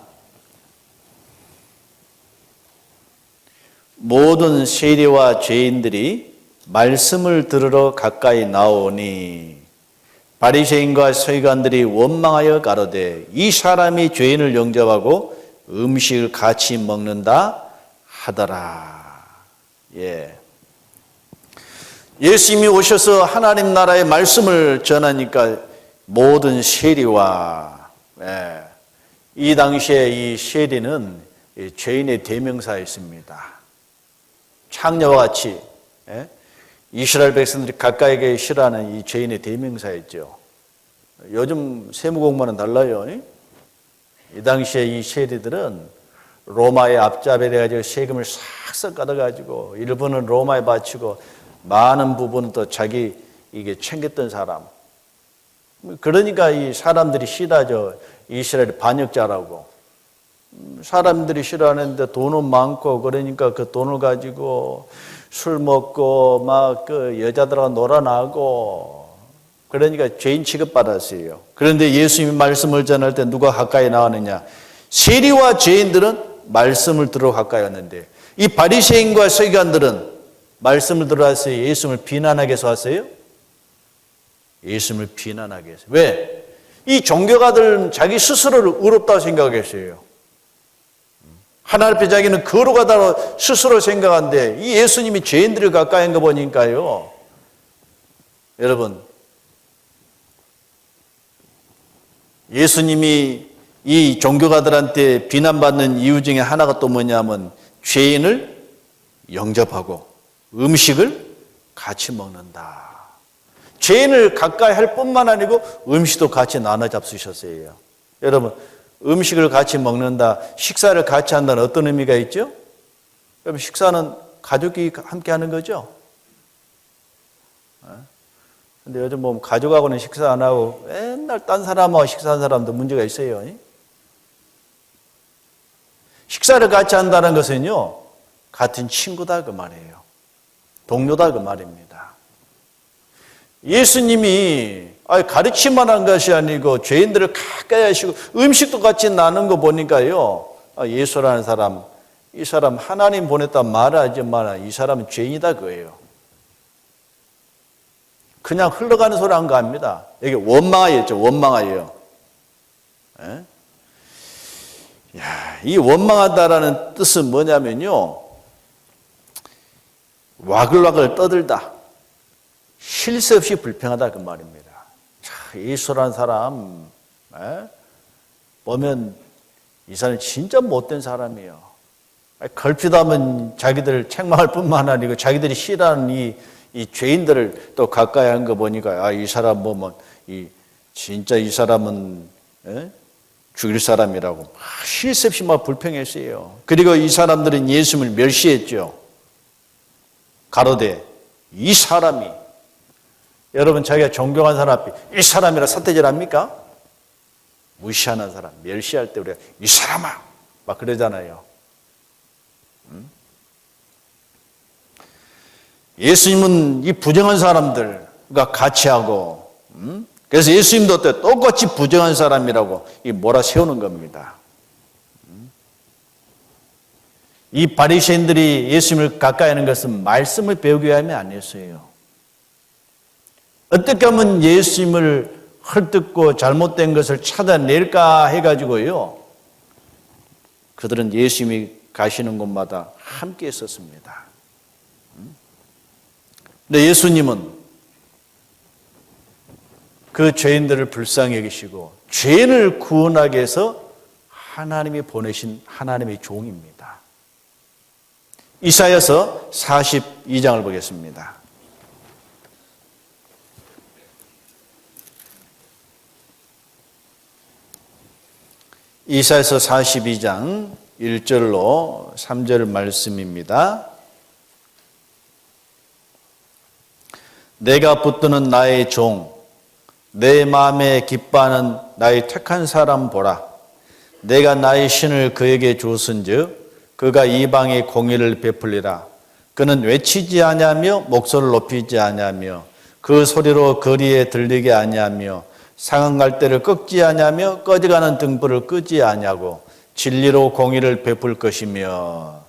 모든 세리와 죄인들이 말씀을 들으러 가까이 나오니 바리새인과 서기관들이 원망하여 가로되 이 사람이 죄인을 영접하고 음식을 같이 먹는다 하더라. 예수님이 오셔서 하나님 나라의 말씀을 전하니까 모든 세리와 이 당시에 이 세리는 죄인의 대명사였습니다. 창녀와 같이 이스라엘 백성들이 가까이 싫어하는 이 죄인의 대명사였죠. 요즘 세무공무원은 달라요. 이 당시에 이 세리들은 로마의 앞잡이를 해가지고 세금을 싹싹 걷어가지고 일부는 로마에 바치고 많은 부분은 또 자기 이게 챙겼던 사람. 그러니까 이 사람들이 싫어하죠. 이스라엘 반역자라고. 사람들이 싫어하는데 돈은 많고 그러니까 그 돈을 가지고 술 먹고 막 그 여자들하고 놀아나고 그러니까 죄인 취급받았어요. 그런데 예수님이 말씀을 전할 때 누가 가까이 나왔느냐? 세리와 죄인들은 말씀을 들어 가까이 왔는데 이 바리새인과 서기관들은 말씀을 들어 왔어요. 예수님을 비난하기 위해서 왔어요? 예수님을 비난하기 위해서. 왜? 이 종교가들은 자기 스스로를 의롭다고 생각했어요. 하나님 앞에 자기는 거룩하다고 스스로 생각하는데 이 예수님이 죄인들을 가까이 한 거 보니까요. 여러분, 예수님이 이 종교가들한테 비난받는 이유 중에 하나가 또 뭐냐면 죄인을 영접하고 음식을 같이 먹는다. 죄인을 가까이 할 뿐만 아니고 음식도 같이 나눠 잡수셨어요. 여러분, 음식을 같이 먹는다, 식사를 같이 한다는 어떤 의미가 있죠? 여러분, 식사는 가족이 함께 하는 거죠? 근데 요즘 보면 가족하고는 식사 안 하고 맨날 딴 사람하고 식사한 사람도 문제가 있어요. 식사를 같이 한다는 것은요, 같은 친구다 그 말이에요. 동료다 그 말입니다. 예수님이 가르치만 한 것이 아니고 죄인들을 가까이 하시고 음식도 같이 나눈 거 보니까요. 예수라는 사람, 이 사람 하나님 보냈다 말하지만 이 사람은 죄인이다 그거예요. 그냥 흘러가는 소리 한 거 아닙니다. 여기 원망하였죠. 원망하여. 이 원망하다라는 뜻은 뭐냐면요. 와글와글 떠들다. 쉴 새 없이 불평하다 그 말입니다. 예수라는 사람 보면 이 사람이 진짜 못된 사람이에요. 걸핏하면 자기들 책망할 뿐만 아니고 자기들이 싫어하는 이 죄인들을 또 가까이 한 거 보니까 이 사람 보면 진짜 이 사람은 죽일 사람이라고 쉴 새 없이 막 불평했어요. 그리고 이 사람들은 예수님을 멸시했죠. 가로되 이 사람이, 여러분 자기가 존경한 사람 앞에 이 사람이라 삿대질 합니까? 무시하는 사람, 멸시할 때 우리가 이 사람아 막 그러잖아요. 예수님은 이 부정한 사람들과 같이 하고, 그래서 예수님도 똑같이 부정한 사람이라고 몰아세우는 겁니다. 이 바리새인들이 예수님을 가까이 하는 것은 말씀을 배우기 위함이 아니었어요. 어떻게 하면 예수님을 헐뜯고 잘못된 것을 찾아낼까 해가지고요. 그들은 예수님이 가시는 곳마다 함께 있었습니다. 근데 예수님은 그 죄인들을 불쌍히 여기시고 죄인을 구원하기 위해서 하나님이 보내신 하나님의 종입니다. 이사야서 42장을 보겠습니다. 이사야서 42장 1절로 3절 말씀입니다. 내가 붙드는 나의 종, 내 마음에 기뻐하는 나의 택한 사람 보라. 내가 나의 신을 그에게 주었은즉 그가 이방의 공의를 베풀리라. 그는 외치지 아니하며 목소리를 높이지 아니하며 그 소리로 거리에 들리게 아니하며 상한 갈대를 꺾지 아니하며 꺼져가는 등불을 끄지 아니하고 진리로 공의를 베풀 것이며.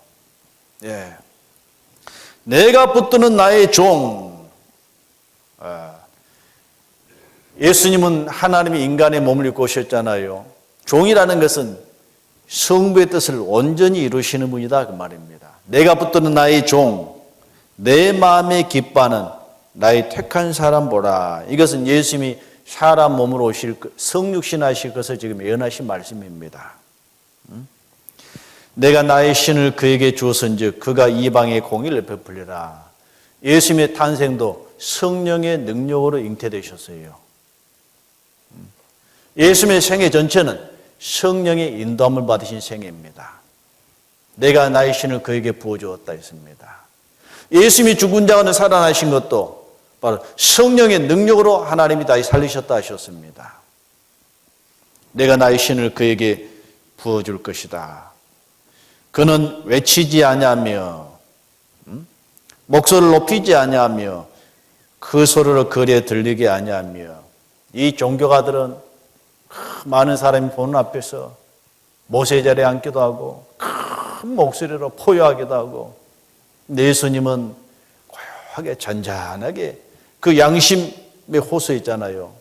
내가 붙드는 나의 종. 예수님은 하나님이 인간의 몸을 입고 오셨잖아요. 종이라는 것은 성부의 뜻을 온전히 이루시는 분이다 그 말입니다. 내가 붙드는 나의 종, 내 마음에 기뻐하는 나의 택한 사람 보라. 이것은 예수님이 사람 몸으로 오실 성육신 하실 것을 지금 예언하신 말씀입니다. 내가 나의 신을 그에게 주었은즉 그가 이방의 공의를 베풀리라. 예수님의 탄생도 성령의 능력으로 잉태되셨어요. 예수님의 생애 전체는 성령의 인도함을 받으신 생애입니다. 내가 나의 신을 그에게 부어주었다 했습니다. 예수님이 죽은 자 가운데 살아나신 것도 바로 성령의 능력으로 하나님이 다시 살리셨다 하셨습니다. 내가 나의 신을 그에게 부어줄 것이다. 그는 외치지 아니하며 목소리를 높이지 아니하며 그 소리를 거리에 들리게 아니하며. 이 종교가들은 많은 사람이 보는 앞에서 모세 자리에 앉기도 하고 큰 목소리로 포효하기도 하고, 예수님은 고요하게 잔잔하게 그 양심의 호소 있잖아요.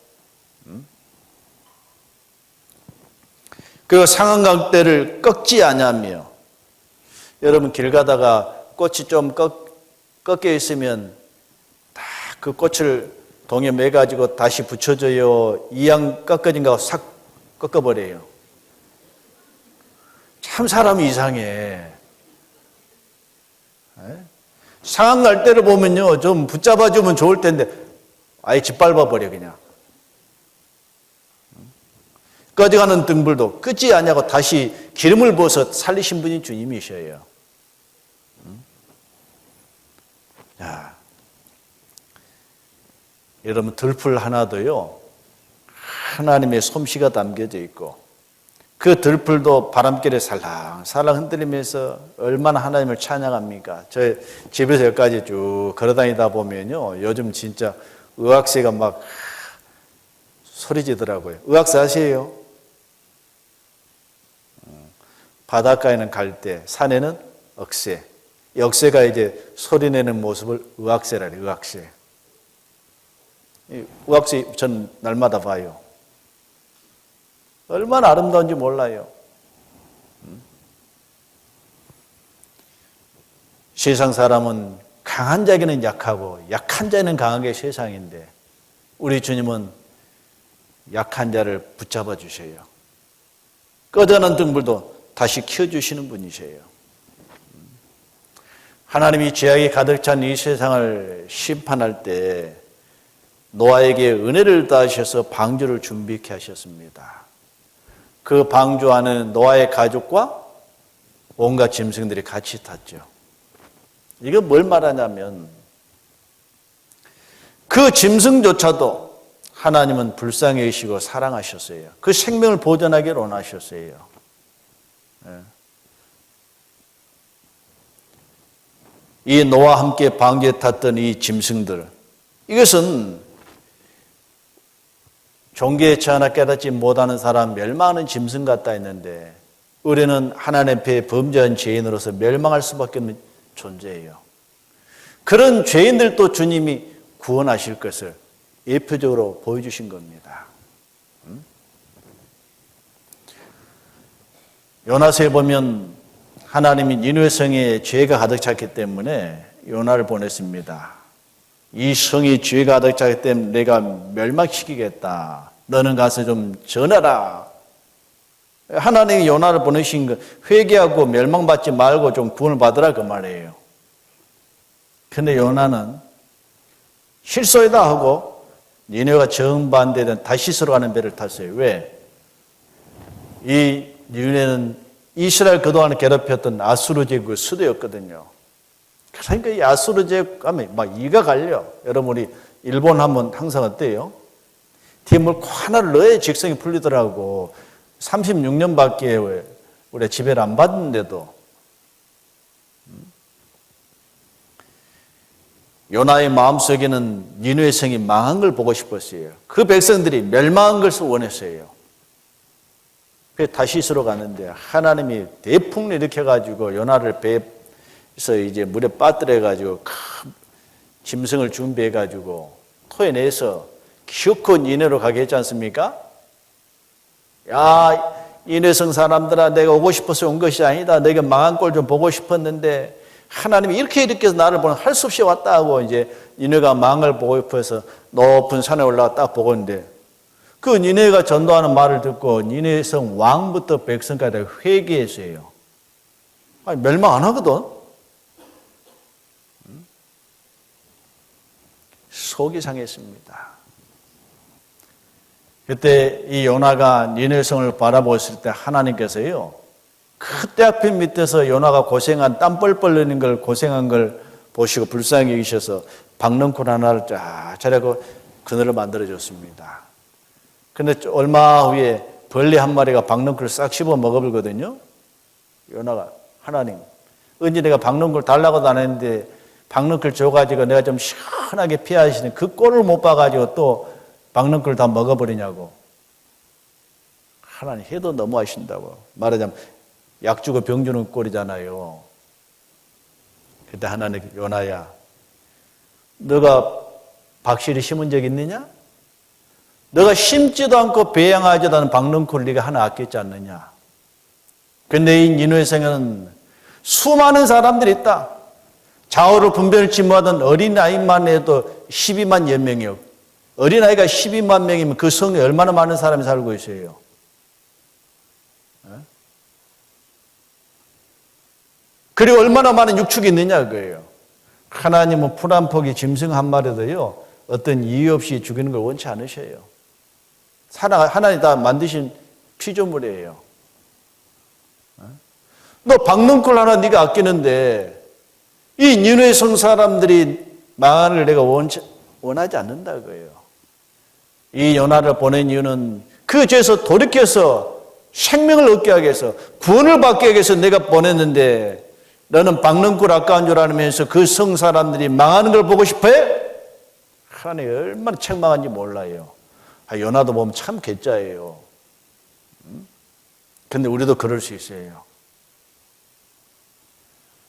그리고 상한 갈대를 꺾지 아니하며. 여러분 길 가다가 꽃이 좀 꺾여 있으면 다 그 꽃을 동에 매가지고 다시 붙여줘요. 이왕 꺾어진 거 싹 꺾어버려요. 참 사람이 이상해. 상한 갈대를 보면요, 좀 붙잡아주면 좋을 텐데 아예 짓밟아버려 그냥. 꺼져가는 등불도 끄지 않냐고 다시 기름을 부어서 살리신 분이 주님이셔요. 야, 여러분 들풀 하나도요 하나님의 솜씨가 담겨져 있고, 그 들풀도 바람결에 살랑살랑 흔들리면서 얼마나 하나님을 찬양합니까? 저 집에서 여기까지 쭉 걸어다니다 보면요, 요즘 진짜 의악새가 막 소리지더라고요. 의악새 아세요? 바닷가에는 갈대, 산에는 억새. 억새가 이제 소리내는 모습을 의악새라 그래요. 의악새. 의악새 전 날마다 봐요. 얼마나 아름다운지 몰라요. 세상 사람은 강한 자에게는 약하고 약한 자에는 강하게 세상인데, 우리 주님은 약한 자를 붙잡아 주셔요. 꺼져가는 등불도 다시 켜주시는 분이세요. 하나님이 죄악이 가득 찬 이 세상을 심판할 때 노아에게 은혜를 다하셔서 방주를 준비케 하셨습니다. 그 방주 안에는 노아의 가족과 온갖 짐승들이 같이 탔죠. 이건 뭘 말하냐면, 그 짐승조차도 하나님은 불쌍히 여기시고 사랑하셨어요. 그 생명을 보존하기를 원하셨어요. 이 노아와 함께 방주에 탔던 이 짐승들, 이것은 종교에 처하나 깨닫지 못하는 사람, 멸망하는 짐승 같다 했는데, 우리는 하나님 앞에 범죄한 죄인으로서 멸망할 수밖에 없는 존재예요. 그런 죄인들도 주님이 구원하실 것을 예표적으로 보여주신 겁니다. 요나서에 보면 하나님이 니느웨 성에 죄가 가득 찼기 때문에 요나를 보냈습니다. 이 성이 죄가 가득 찼기 때문에 내가 멸망시키겠다. 너는 가서 좀 전하라. 하나님이 요나를 보내신 거 회개하고 멸망받지 말고 좀 구원을 받으라 그 말이에요. 근데 요나는 실소이다 하고 니느웨가 정반대된 다시스로 가는 배를 탔어요. 왜? 이 니느웨는 이스라엘 그동안 괴롭혔던 아수르 제국의 수도였거든요. 그러니까 이 아수르 제국 가면 막 이가 갈려. 여러분 우리 일본 하면 항상 어때요? 뒤에 뭘 하나를 넣어야 직성이 풀리더라고. 36년밖에 우리 지배를 안 받는데도. 요나의 마음속에는 니느웨 성이 망한 걸 보고 싶었어요. 그 백성들이 멸망한 것을 원했어요. 그래서 다시스로 가는데 하나님이 대풍을 일으켜가지고 요나를 배에서 이제 물에 빠뜨려가지고 큰 짐승을 준비해가지고 토해내서 기어코 니느웨로 가게 했지 않습니까? 야, 니느웨 성 사람들아, 내가 오고 싶어서 온 것이 아니다. 내가 망한 꼴 좀 보고 싶었는데 하나님이 이렇게 일으켜서 나를 보는 할 수 없이 왔다 하고 이제 니느웨가 망한 걸 보고 싶어서 높은 산에 올라가 딱 보고 있는데 그 니느웨가 전도하는 말을 듣고 니느웨 성 왕부터 백성까지 회개했어요. 아니, 멸망 안 하거든. 속이 상했습니다. 그때 이 요나가 니느웨 성을 바라보고 있을 때 하나님께서요, 그때 앞에 밑에서 요나가 고생한 땀 뻘뻘 흘리는 걸 고생한 걸 보시고 불쌍히 여기셔서 박넝쿨 하나를 쫙 차려고 그늘을 만들어줬습니다. 근데 얼마 후에 벌레 한 마리가 박넝쿨을 싹 씹어 먹어버리거든요. 요나가 하나님, 언제 내가 박넝쿨 달라고도 안 했는데 박넝쿨 줘가지고 내가 좀 시원하게 피하시는 그 꼴을 못 봐가지고 또 박넝쿨 다 먹어버리냐고. 하나님 해도 너무하신다고. 말하자면 약 주고 병 주는 꼴이잖아요. 그때 하나님, 요나야, 너가 박씨를 심은 적 있느냐? 너가 심지도 않고 배양하지도 않은 박넝쿨 네가 하나 아꼈지 않느냐? 근데 이 니느웨 성에는 수많은 사람들이 있다. 좌우로 분별을 침무하던 어린아이만 해도 12만 여명이요. 어린아이가 12만 명이면 그 성에 얼마나 많은 사람이 살고 있어요. 그리고 얼마나 많은 육축이 있느냐 그거예요. 하나님은 풀 한 포기 짐승 한 마리도요, 어떤 이유 없이 죽이는 걸 원치 않으셔요. 하나님 다 만드신 피조물이에요. 너 박넝쿨 하나 네가 아끼는데 이 니느웨 성 사람들이 망하는 걸 내가 원하지 않는다 그거예요. 이 요나를 보낸 이유는 그 죄에서 돌이켜서 생명을 얻게 하기 위해서, 구원을 받게 하기 위해서 내가 보냈는데 너는 박넝쿨 아까운 줄 알면서 그 성 사람들이 망하는 걸 보고 싶어해? 하나님이 얼마나 책망한지 몰라요. 요나도 보면 참 괴짜예요. 근데 우리도 그럴 수 있어요.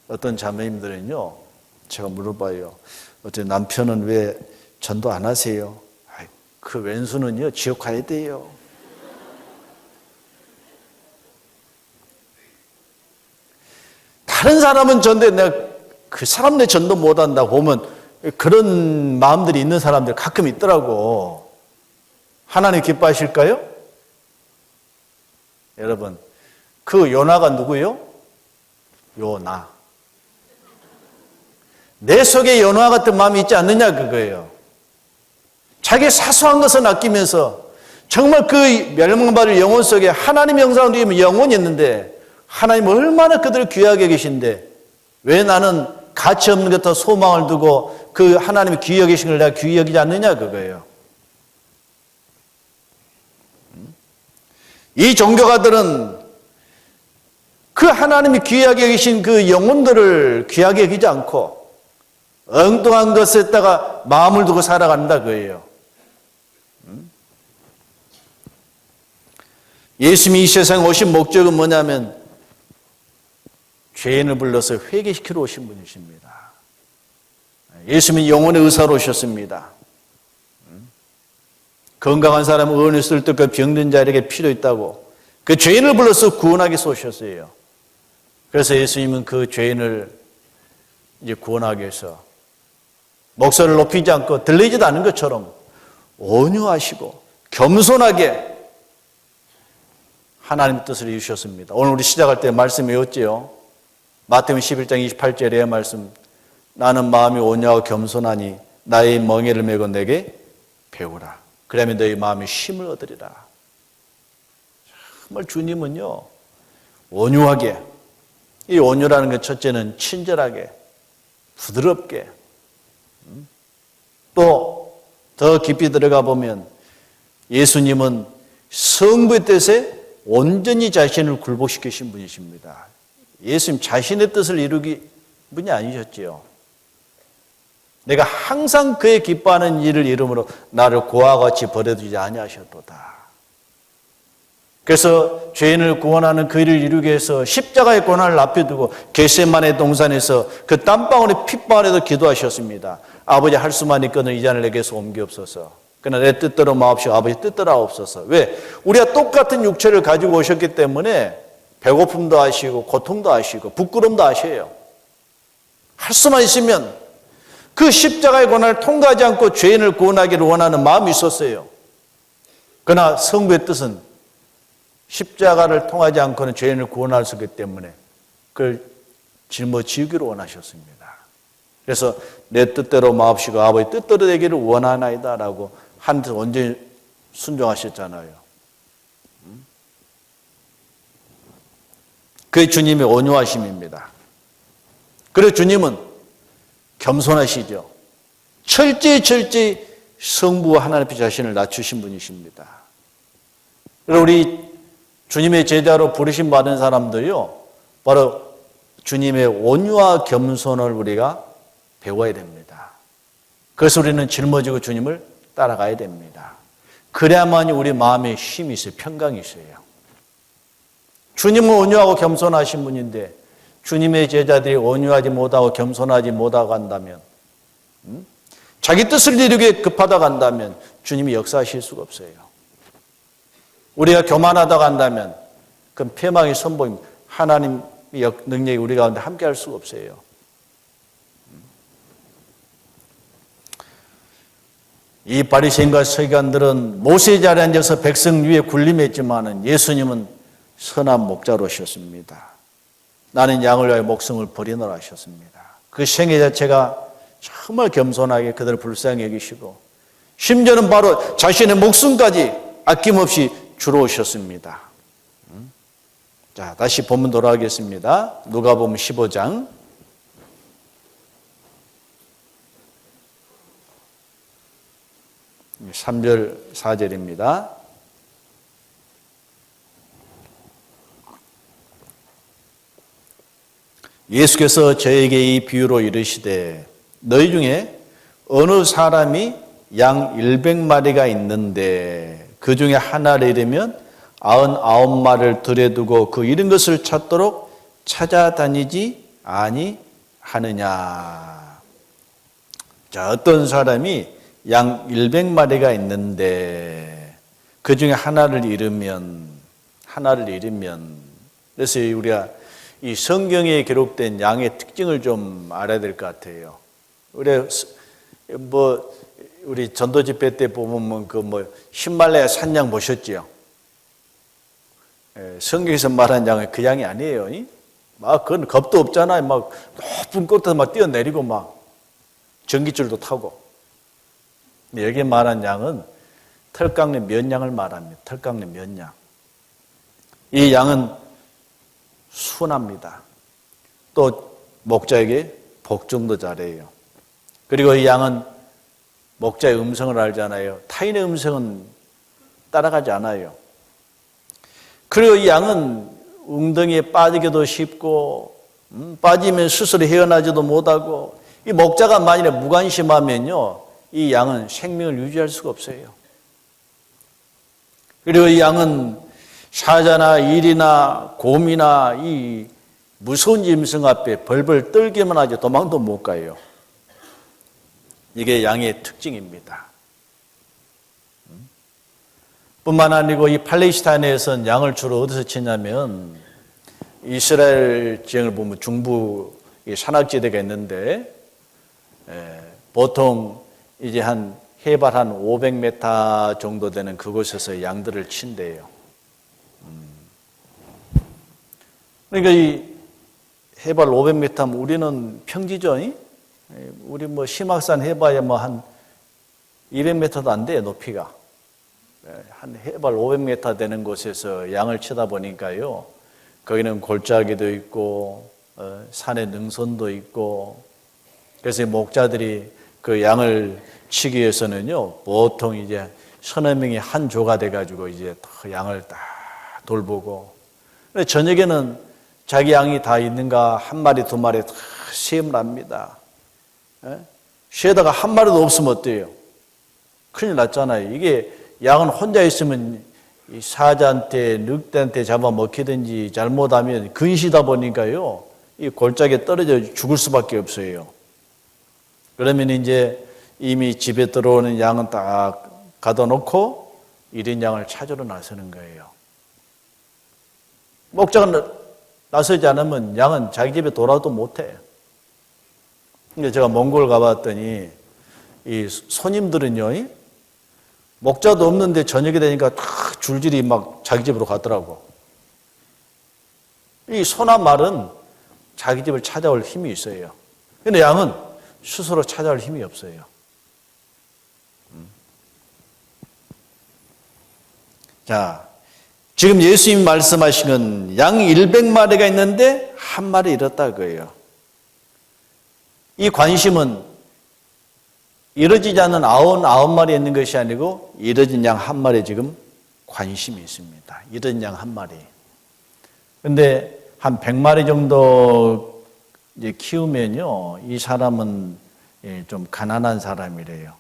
어떤 자매님들은요, 제가 물어봐요. 어째 남편은 왜 전도 안 하세요? 그 왼수는요, 지옥 가야 돼요. 다른 사람은 전도해, 내가 그 사람들 전도 못한다고 보면 그런 마음들이 있는 사람들 가끔 있더라고. 하나님 기뻐하실까요? 여러분, 그 요나가 누구요? 요나. 내 속에 요나 같은 마음이 있지 않느냐 그거예요. 자기 사소한 것을 아끼면서 정말 그 멸망받을 영혼 속에 하나님의 형상으로 되면 영혼이 있는데 하나님 얼마나 그들을 귀하게 계신데 왜 나는 가치 없는 것과 소망을 두고 그 하나님의 귀하게 계신 걸 내가 귀히 여기지 않느냐 그거예요. 이 종교가들은 그 하나님이 귀하게 계신 그 영혼들을 귀하게 여기지 않고 엉뚱한 것에다가 마음을 두고 살아간다 그거예요. 예수님이 이 세상에 오신 목적은 뭐냐면 죄인을 불러서 회개시키러 오신 분이십니다. 예수님이 영혼의 의사로 오셨습니다. 건강한 사람은 의원에 쓸 때 그 병든 자에게 필요 있다고 그 죄인을 불러서 구원하기 위해서 오셨어요. 그래서 예수님은 그 죄인을 이제 구원하기 위해서 목소리를 높이지 않고 들리지도 않은 것처럼 온유하시고 겸손하게 하나님의 뜻을 이루셨습니다. 오늘 우리 시작할 때 말씀 외웠지요. 마태복음 11장 28절의 말씀, 나는 마음이 온유하고 겸손하니 나의 멍에를 메고 내게 배우라. 그러면 너희 마음이 쉼을 얻으리라. 정말 주님은요, 온유하게, 이 온유라는 것 첫째는 친절하게, 부드럽게, 또 더 깊이 들어가 보면 예수님은 성부의 뜻에 온전히 자신을 굴복시키신 분이십니다. 예수님 자신의 뜻을 이루기 분이 아니셨지요. 내가 항상 그의 기뻐하는 일을 이름으로 나를 고와 같이 버려두지 아니하셨도다. 그래서 죄인을 구원하는 그 일을 이루기 위해서 십자가의 고난을 앞에 두고 겟세마네 동산에서 그 땀방울의 핏방울에도 기도하셨습니다. 아버지 할 수만 있거든 이 잔을 내게서 옮기옵소서. 그러나 내 뜻대로 마옵시고 아버지 뜻대로 하옵소서. 왜? 우리가 똑같은 육체를 가지고 오셨기 때문에 배고픔도 아시고 고통도 아시고 부끄러움도 아셔요. 할 수만 있으면 그 십자가의 고난을 통과하지 않고 죄인을 구원하기를 원하는 마음이 있었어요. 그러나 성부의 뜻은 십자가를 통하지 않고는 죄인을 구원할 수 없기 때문에 그걸 짊어지기를 원하셨습니다. 그래서 내 뜻대로 마옵시고 아버지 뜻대로 되기를 원하나이다 라고 한테 온전히 순종하셨잖아요. 그게 주님의 온유하심입니다. 그리고 주님은 겸손하시죠. 철저히 성부와 하나님 앞에 자신을 낮추신 분이십니다. 그리고 우리 주님의 제자로 부르심 받은 사람들이요, 바로 주님의 온유와 겸손을 우리가 배워야 됩니다. 그래서 우리는 짊어지고 주님을 따라가야 됩니다. 그래야만이 우리 마음에 힘이 있어요. 평강이 있어요. 주님은 온유하고 겸손하신 분인데 주님의 제자들이 온유하지 못하고 겸손하지 못하고 한다면, 자기 뜻을 이루기에 급하다고 한다면 주님이 역사하실 수가 없어요. 우리가 교만하다고 한다면 그건 패망의 선봉입니다. 하나님의 능력이 우리 가운데 함께할 수가 없어요. 이 바리새인과 서기관들은 모세의 자리에 앉아서 백성 위에 군림했지만은 예수님은 선한 목자로 오셨습니다. 나는 양을 위하여 목숨을 버리노라 하셨습니다. 그 생애 자체가 정말 겸손하게 그들을 불쌍히 여기시고 심지어는 바로 자신의 목숨까지 아낌없이 주러 오셨습니다. 자, 다시 본문 돌아가겠습니다. 누가복음 15장 3절 4절입니다. 예수께서 저에게 이 비유로 이르시되 너희 중에 어느 사람이 양 100마리가 있는데 그 중에 하나를 잃으면 99마리를 들여두고 그 잃은 것을 찾도록 찾아다니지 아니하느냐. 자, 어떤 사람이 양 100마리가 있는데 그 중에 하나를 잃으면 그래서 우리가 이 성경에 기록된 양의 특징을 좀 알아야 될 것 같아요. 우리 전도 집회 때 보면 신말레 산양 보셨지요? 성경에서 말한 양은 그 양이 아니에요. 그건 겁도 없잖아요. 높은 곳에서 뛰어내리고 전기줄도 타고. 여기 말한 양은 털깎는 면양을 말합니다. 털깎는 면양. 이 양은 순합니다. 또 목자에게 복종도 잘해요. 그리고 이 양은 목자의 음성을 알잖아요. 타인의 음성은 따라가지 않아요. 그리고 이 양은 웅덩이에 빠지기도 쉽고 빠지면 스스로 헤어나지도 못하고 이 목자가 만일에 무관심하면요 이 양은 생명을 유지할 수가 없어요. 그리고 이 양은 사자나 일이나 곰이나 이 무서운 짐승 앞에 벌벌 떨기만 하지 도망도 못 가요. 이게 양의 특징입니다. 뿐만 아니고 이 팔레스타인에서는 양을 주로 어디서 치냐면 이스라엘 지형을 보면 중부 산악지대가 있는데 보통 이제 한 해발 한 500m 정도 되는 그곳에서 양들을 친대요. 그러니까 이 해발 500m면 우리는 평지죠. 우리 뭐 심악산 해봐야 뭐 한 200m도 안 돼요, 높이가. 한 해발 500m 되는 곳에서 양을 치다 보니까요. 거기는 골짜기도 있고 산에 능선도 있고 그래서 목자들이 그 양을 치기 위해서는요. 보통 이제 서너 명이 한 조가 돼가지고 이제 양을 딱 돌보고 저녁에는 자기 양이 다 있는가 한 마리 두 마리 다 시험을 합니다. 쉬다가 한 마리도 없으면 어때요? 큰일 났잖아요. 이게 양은 혼자 있으면 이 사자한테 늑대한테 잡아먹히든지 잘못하면 근시다 보니까요. 이 골짜기에 떨어져 죽을 수밖에 없어요. 그러면 이제 이미 집에 들어오는 양은 딱 가둬놓고 잃은 양을 찾으러 나서는 거예요. 목자가 나서지 않으면 양은 자기 집에 돌아도 못해. 근데 제가 몽골 가봤더니 이 손님들은요, 목자도 없는데 저녁이 되니까 탁 줄줄이 막 자기 집으로 가더라고. 이 소나 말은 자기 집을 찾아올 힘이 있어요. 근데 양은 스스로 찾아올 힘이 없어요. 자, 지금 예수님이 말씀하신 건 양 100마리가 있는데 한 마리 잃었다 그예요. 이 관심은 이루어지지 않은 99마리에 있는 것이 아니고 이루어진 양 한 마리에 지금 관심이 있습니다. 이루어진 양 한 마리. 근데 한 100마리 정도 이제 키우면요, 이 사람은 좀 가난한 사람이래요.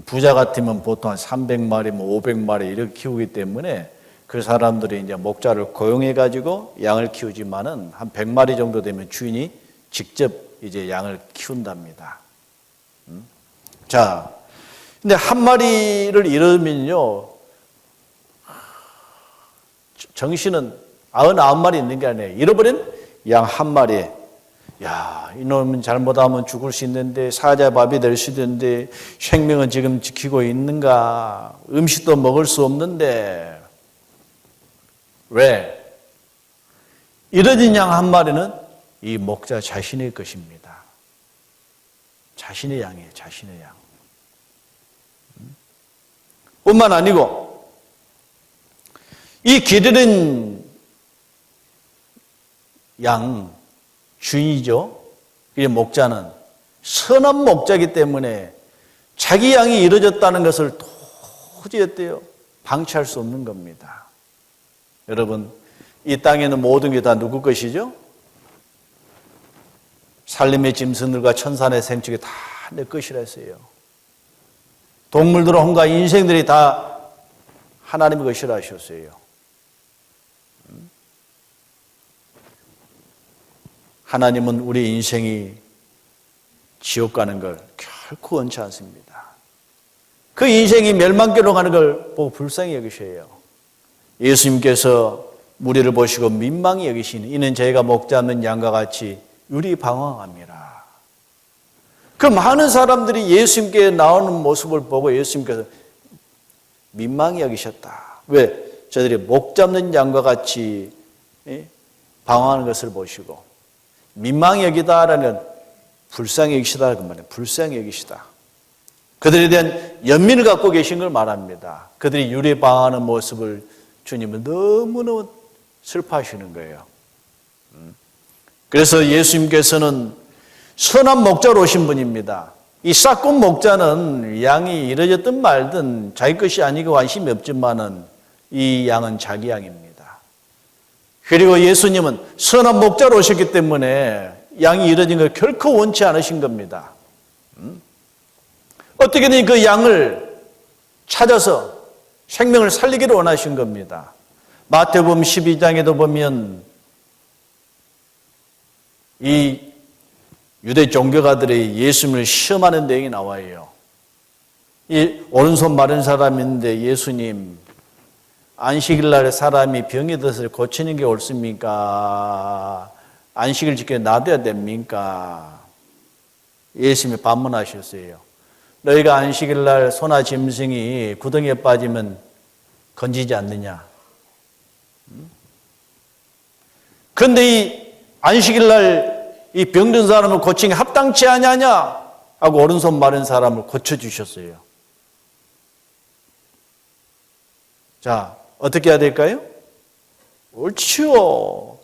부자 같으면 보통 한 300마리, 뭐 500마리 이렇게 키우기 때문에 그 사람들이 이제 목자를 고용해가지고 양을 키우지만은 한 100마리 정도 되면 주인이 직접 이제 양을 키운답니다. 자, 근데 한 마리를 잃으면요, 정신은 99마리 있는 게 아니에요. 잃어버린 양 한 마리에, 야, 이놈은 잘못하면 죽을 수 있는데, 사자밥이 될 수도 있는데, 생명은 지금 지키고 있는가? 음식도 먹을 수 없는데, 왜? 잃어진 양 한 마리는 이 목자 자신의 것입니다. 자신의 양이에요, 자신의 양. 뿐만 아니고, 이 기르는 양, 주인이죠. 이 목자는 선한 목자이기 때문에 자기 양이 이루어졌다는 것을 도저히 어때요? 방치할 수 없는 겁니다. 여러분, 이 땅에 있는 모든 게 다 누구 것이죠? 산림의 짐승들과 천산의 생축이 다 내 것이라 했어요. 동물들, 온갖 인생들이 다 하나님의 것이라 하셨어요. 하나님은 우리 인생이 지옥 가는 걸 결코 원치 않습니다. 그 인생이 멸망길로 가는 걸 보고 불쌍히 여기셔요. 예수님께서 무리를 보시고 민망히 여기시니 이는 저희가 먹지 않는 양과 같이 유리방황함이라. 그 많은 사람들이 예수님께 나오는 모습을 보고 예수님께서 민망히 여기셨다. 왜? 저들이 목 잡는 양과 같이 방황하는 것을 보시고 민망히 여기다라는 불쌍히 여기시다 그 말이에요. 불쌍히 여기시다. 그들에 대한 연민을 갖고 계신 걸 말합니다. 그들이 유리방황하는 모습을 주님은 너무너무 슬퍼하시는 거예요. 그래서 예수님께서는 선한 목자로 오신 분입니다. 이 싹꾼 목자는 양이 잃어졌든 말든 자기 것이 아니고 관심이 없지만은 이 양은 자기 양입니다. 그리고 예수님은 선한 목자로 오셨기 때문에 양이 잃어진 걸 결코 원치 않으신 겁니다. 어떻게든 그 양을 찾아서 생명을 살리기를 원하신 겁니다. 마태복음 12장에도 보면 이 유대 종교가들이 예수님을 시험하는 내용이 나와요. 이 오른손 마른 사람인데 예수님 안식일 날 사람이 병이 들어서 고치는 게 옳습니까? 안식일 지켜 놔둬야 됩니까? 예수님이 반문하셨어요. 너희가 안식일 날 소나 짐승이 구덩이에 빠지면 건지지 않느냐? 그런데 이 안식일 날 이 병든 사람을 고치는 게 합당치 않냐냐? 하고 오른손 마른 사람을 고쳐주셨어요. 자, 어떻게 해야 될까요? 옳지요.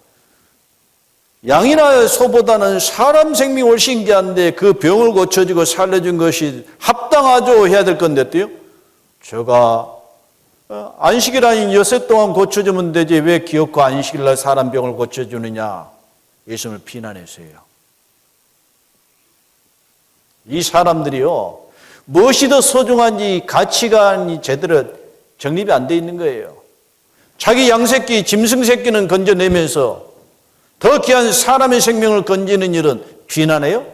양이나 소보다는 사람 생명이 훨씬 귀한데 그 병을 고쳐주고 살려준 것이 합당하죠 해야 될 건데 어때요? 제가 안식일 아닌 여세 동안 고쳐주면 되지 왜 기어코 안식일 날 사람 병을 고쳐주느냐? 예수님을 비난했어요. 이 사람들이요, 무엇이 더 소중한지 가치관이 제대로 정립이 안 돼 있는 거예요. 자기 양새끼, 짐승 새끼는 건져내면서 더 귀한 사람의 생명을 건지는 일은 비난해요?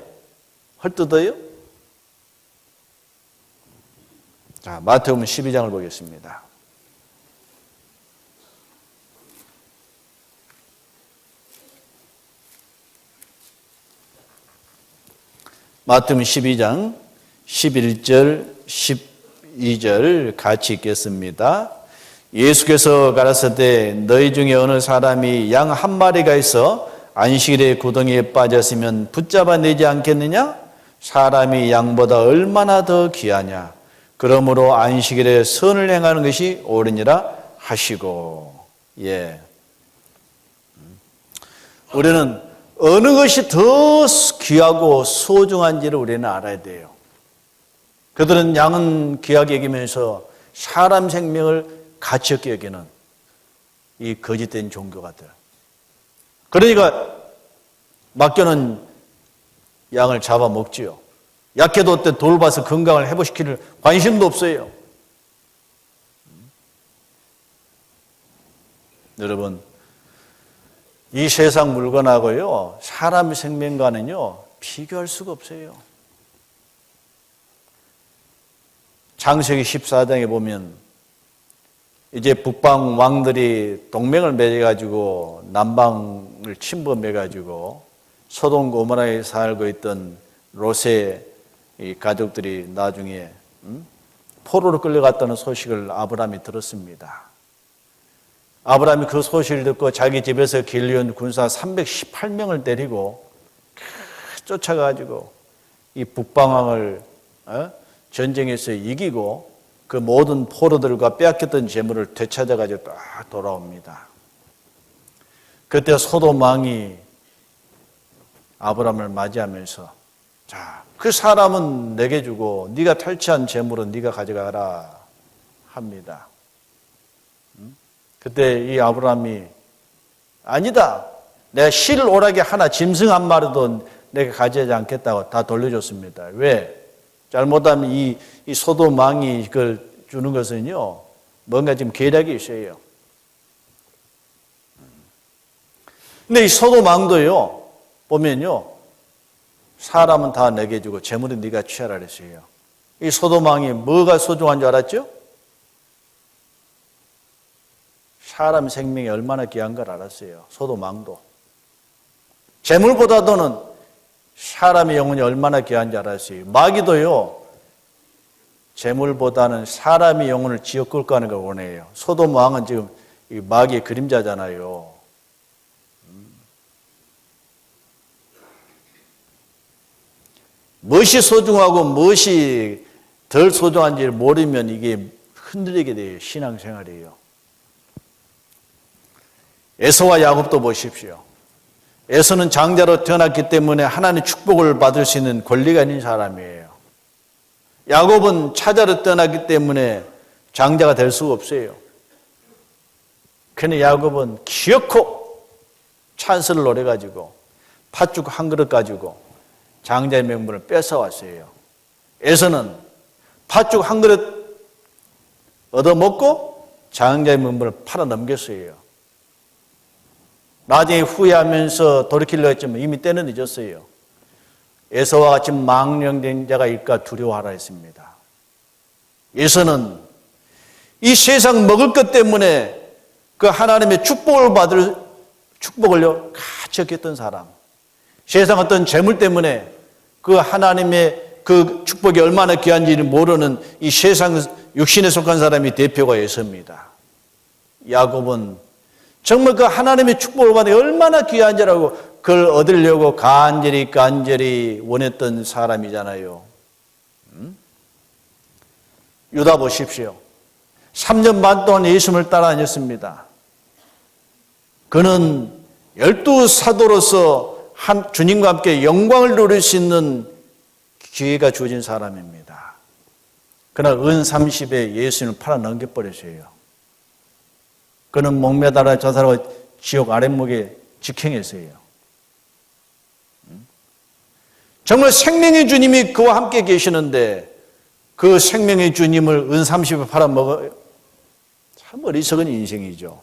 헐뜯어요? 자, 마태복음 12장을 보겠습니다. 마태복음 12장 11절 12절 같이 읽겠습니다. 예수께서 가라사대 너희 중에 어느 사람이 양 한 마리가 있어 안식일에 구덩이에 빠졌으면 붙잡아 내지 않겠느냐? 사람이 양보다 얼마나 더 귀하냐? 그러므로 안식일에 선을 행하는 것이 옳으니라 하시고. 예. 우리는 어느 것이 더 귀하고 소중한지를 우리는 알아야 돼요. 그들은 양은 귀하게 여기면서 사람 생명을 가치 없게 여기는 이 거짓된 종교가들. 그러니까 맡겨놓은 양을 잡아먹지요. 약해도 어때 돌봐서 건강을 회복시키는 관심도 없어요. 여러분, 이 세상 물건하고요, 사람 생명과는요, 비교할 수가 없어요. 창세기 14장에 보면 이제 북방 왕들이 동맹을 맺어가지고 남방을 침범해가지고 소돔 고모라에 살고 있던 롯의 이 가족들이 나중에 포로로 끌려갔다는 소식을 아브라함이 들었습니다. 아브라함이 그 소식을 듣고 자기 집에서 길리온 군사 318명을 데리고 쫓아가지고 이 북방왕을 전쟁에서 이기고 그 모든 포로들과 빼앗겼던 재물을 되찾아가지고 딱 돌아옵니다. 그때 소돔 왕이 아브라함을 맞이하면서 자, 그 사람은 내게 주고 네가 탈취한 재물은 네가 가져가라 합니다. 그때 이 아브라함이 아니다. 내가 실 오라게 하나 짐승 한 마리도 내가 가져가지 않겠다고 다 돌려줬습니다. 왜? 잘못하면 이 소돔 왕이 그걸 주는 것은요, 뭔가 지금 계략이 있어요. 근데 이 소돔 왕도요, 보면요, 사람은 다 내게 주고 재물은 네가 취하라 그랬어요. 이 소돔 왕이 뭐가 소중한 줄 알았죠? 사람 생명이 얼마나 귀한 걸 알았어요. 소돔 왕도. 재물보다도는 사람의 영혼이 얼마나 귀한 줄 알았어요. 마귀도요, 재물보다는 사람의 영혼을 지어 끌고 가는 걸 원해요. 소돔 왕은 지금 마귀의 그림자잖아요. 무엇이 소중하고 무엇이 덜 소중한지를 모르면 이게 흔들리게 돼요. 신앙생활이에요. 에서와 야곱도 보십시오. 에서는 장자로 태어났기 때문에 하나님의 축복을 받을 수 있는 권리가 있는 사람이에요. 야곱은 차자로 태어났기 때문에 장자가 될 수가 없어요. 그런데 야곱은 기어코 찬스를 노려가지고 팥죽 한 그릇 가지고 장자의 명분을 뺏어왔어요. 에서는 팥죽 한 그릇 얻어먹고 장자의 명분을 팔아넘겼어요. 나중에 후회하면서 돌이키려고 했지만 이미 때는 늦었어요. 에서와 같이 망령된 자가 일까 두려워하라 했습니다. 에서는 이 세상 먹을 것 때문에 그 하나님의 축복을 받을 축복을요 같이 얻겠던 사람, 세상 어떤 재물 때문에 그 하나님의 그 축복이 얼마나 귀한지를 모르는 이 세상 육신에 속한 사람이 대표가 예수입니다. 야곱은 정말 그 하나님의 축복을 받는 게 얼마나 귀한지라고 그걸 얻으려고 간절히 원했던 사람이잖아요. 유다 보십시오. 3년 반 동안 예수님을 따라다녔습니다. 그는 12사도로서 주님과 함께 영광을 누릴 수 있는 기회가 주어진 사람입니다. 그러나 은 30에 예수님을 팔아 넘겨버렸어요. 그는 목매달아 자살하고 지옥 아랫목에 직행했어요. 정말 생명의 주님이 그와 함께 계시는데 그 생명의 주님을 은 30에 팔아먹어요. 참 어리석은 인생이죠.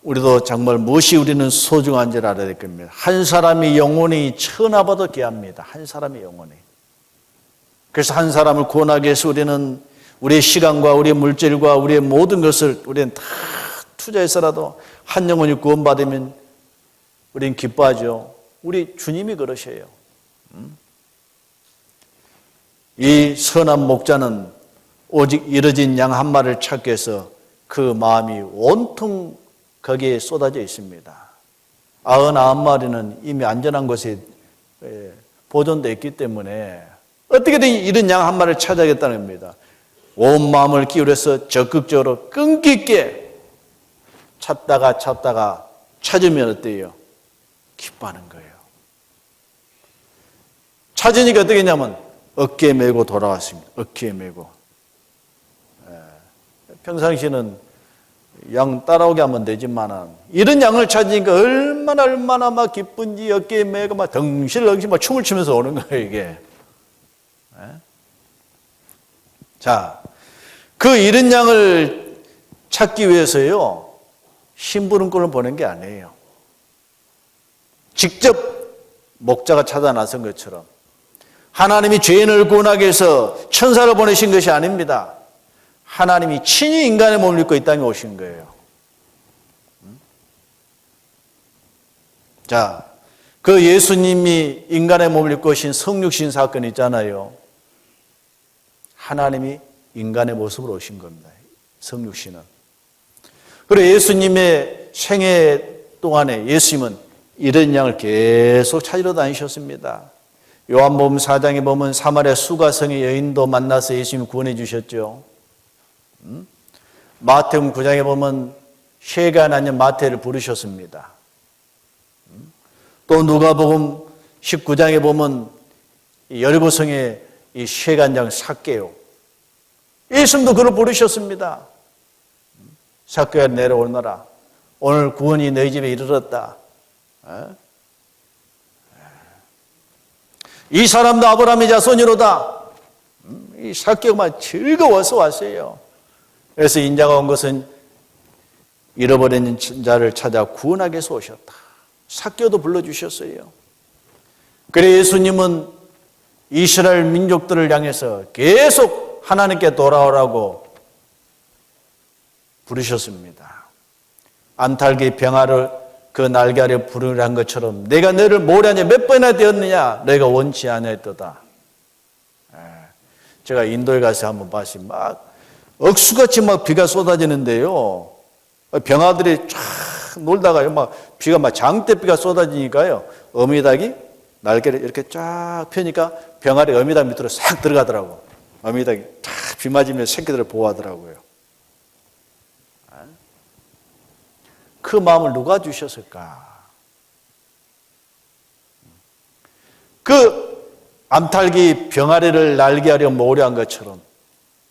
우리도 정말 무엇이 우리는 소중한지를 알아야 될 겁니다. 한 사람의 영혼이 천하보다 귀합니다. 한 사람의 영혼이. 그래서 한 사람을 구원하기 위해서 우리는 우리의 시간과 우리의 물질과 우리의 모든 것을 우리는 다 투자해서라도 한 영혼이 구원받으면 우리는 기뻐하죠. 우리 주님이 그러셔요. 이 선한 목자는 오직 잃어진 양 한 마리를 찾기 위해서 그 마음이 온통 거기에 쏟아져 있습니다. 99마리는 이미 안전한 곳에 보존되어 있기 때문에 어떻게든 이런 양 한 마리를 찾아야겠다는 겁니다. 온 마음을 기울여서 적극적으로 끈기 있게 찾다가 찾으면 어때요? 기뻐하는 거예요. 찾으니까 어떻게 했냐면 어깨에 메고 돌아왔습니다. 어깨에 메고. 평상시에는 양 따라오게 하면 되지만 이런 양을 찾으니까 얼마나 막 기쁜지 어깨에 메고 막 덩실덩실 막 춤을 추면서 오는 거예요, 이게. 자, 그 잃은 양을 찾기 위해서요, 심부름꾼을 보낸 게 아니에요. 직접 목자가 찾아 나선 것처럼 하나님이 죄인을 구원하기 위해서 천사를 보내신 것이 아닙니다. 하나님이 친히 인간의 몸을 입고 이 땅에 오신 거예요. 자, 그 예수님이 인간의 몸을 입고 오신 성육신 사건 있잖아요. 하나님이 인간의 모습으로 오신 겁니다. 성육신은. 그리고 예수님의 생애 동안에 예수님은 이런 양을 계속 찾으러 다니셨습니다. 요한복음 4장에 보면 사마리아 수가성의 여인도 만나서 예수님이 구원해 주셨죠. 마태복음 9장에 보면 쇠가 나는 마태를 부르셨습니다. 또 누가복음 19장에 보면 여리고성의 이 쇠간장 삭개요. 예수님도 그를 부르셨습니다. 삭개야 내려오너라. 오늘 구원이 너희 집에 이르렀다. 이 사람도 아브라함의 자손이로다. 이 삭개가 즐거워서 왔어요. 그래서 인자가 온 것은 잃어버린 자를 찾아 구원하기 위해서 오셨다. 삭개도 불러주셨어요. 그래 예수님은 이스라엘 민족들을 향해서 계속 하나님께 돌아오라고 부르셨습니다. 암탉이 병아를 그 날개 아래 부르란 것처럼 내가 너를 모려하냐 몇 번이나 되었느냐 내가 원치 않았도다. 제가 인도에 가서 한번 봤어요. 막 억수같이 막 비가 쏟아지는데요. 병아들이 쫙 놀다가요. 막 비가 막 장대비가 쏟아지니까요. 어미닭이 날개를 이렇게 쫙 펴니까 병아리 어미닭 밑으로 싹 들어가더라고. 어미닭이 쫙 비 맞으면 새끼들을 보호하더라고요. 그 마음을 누가 주셨을까? 그 암탉이 병아리를 날개하려 모려한 것처럼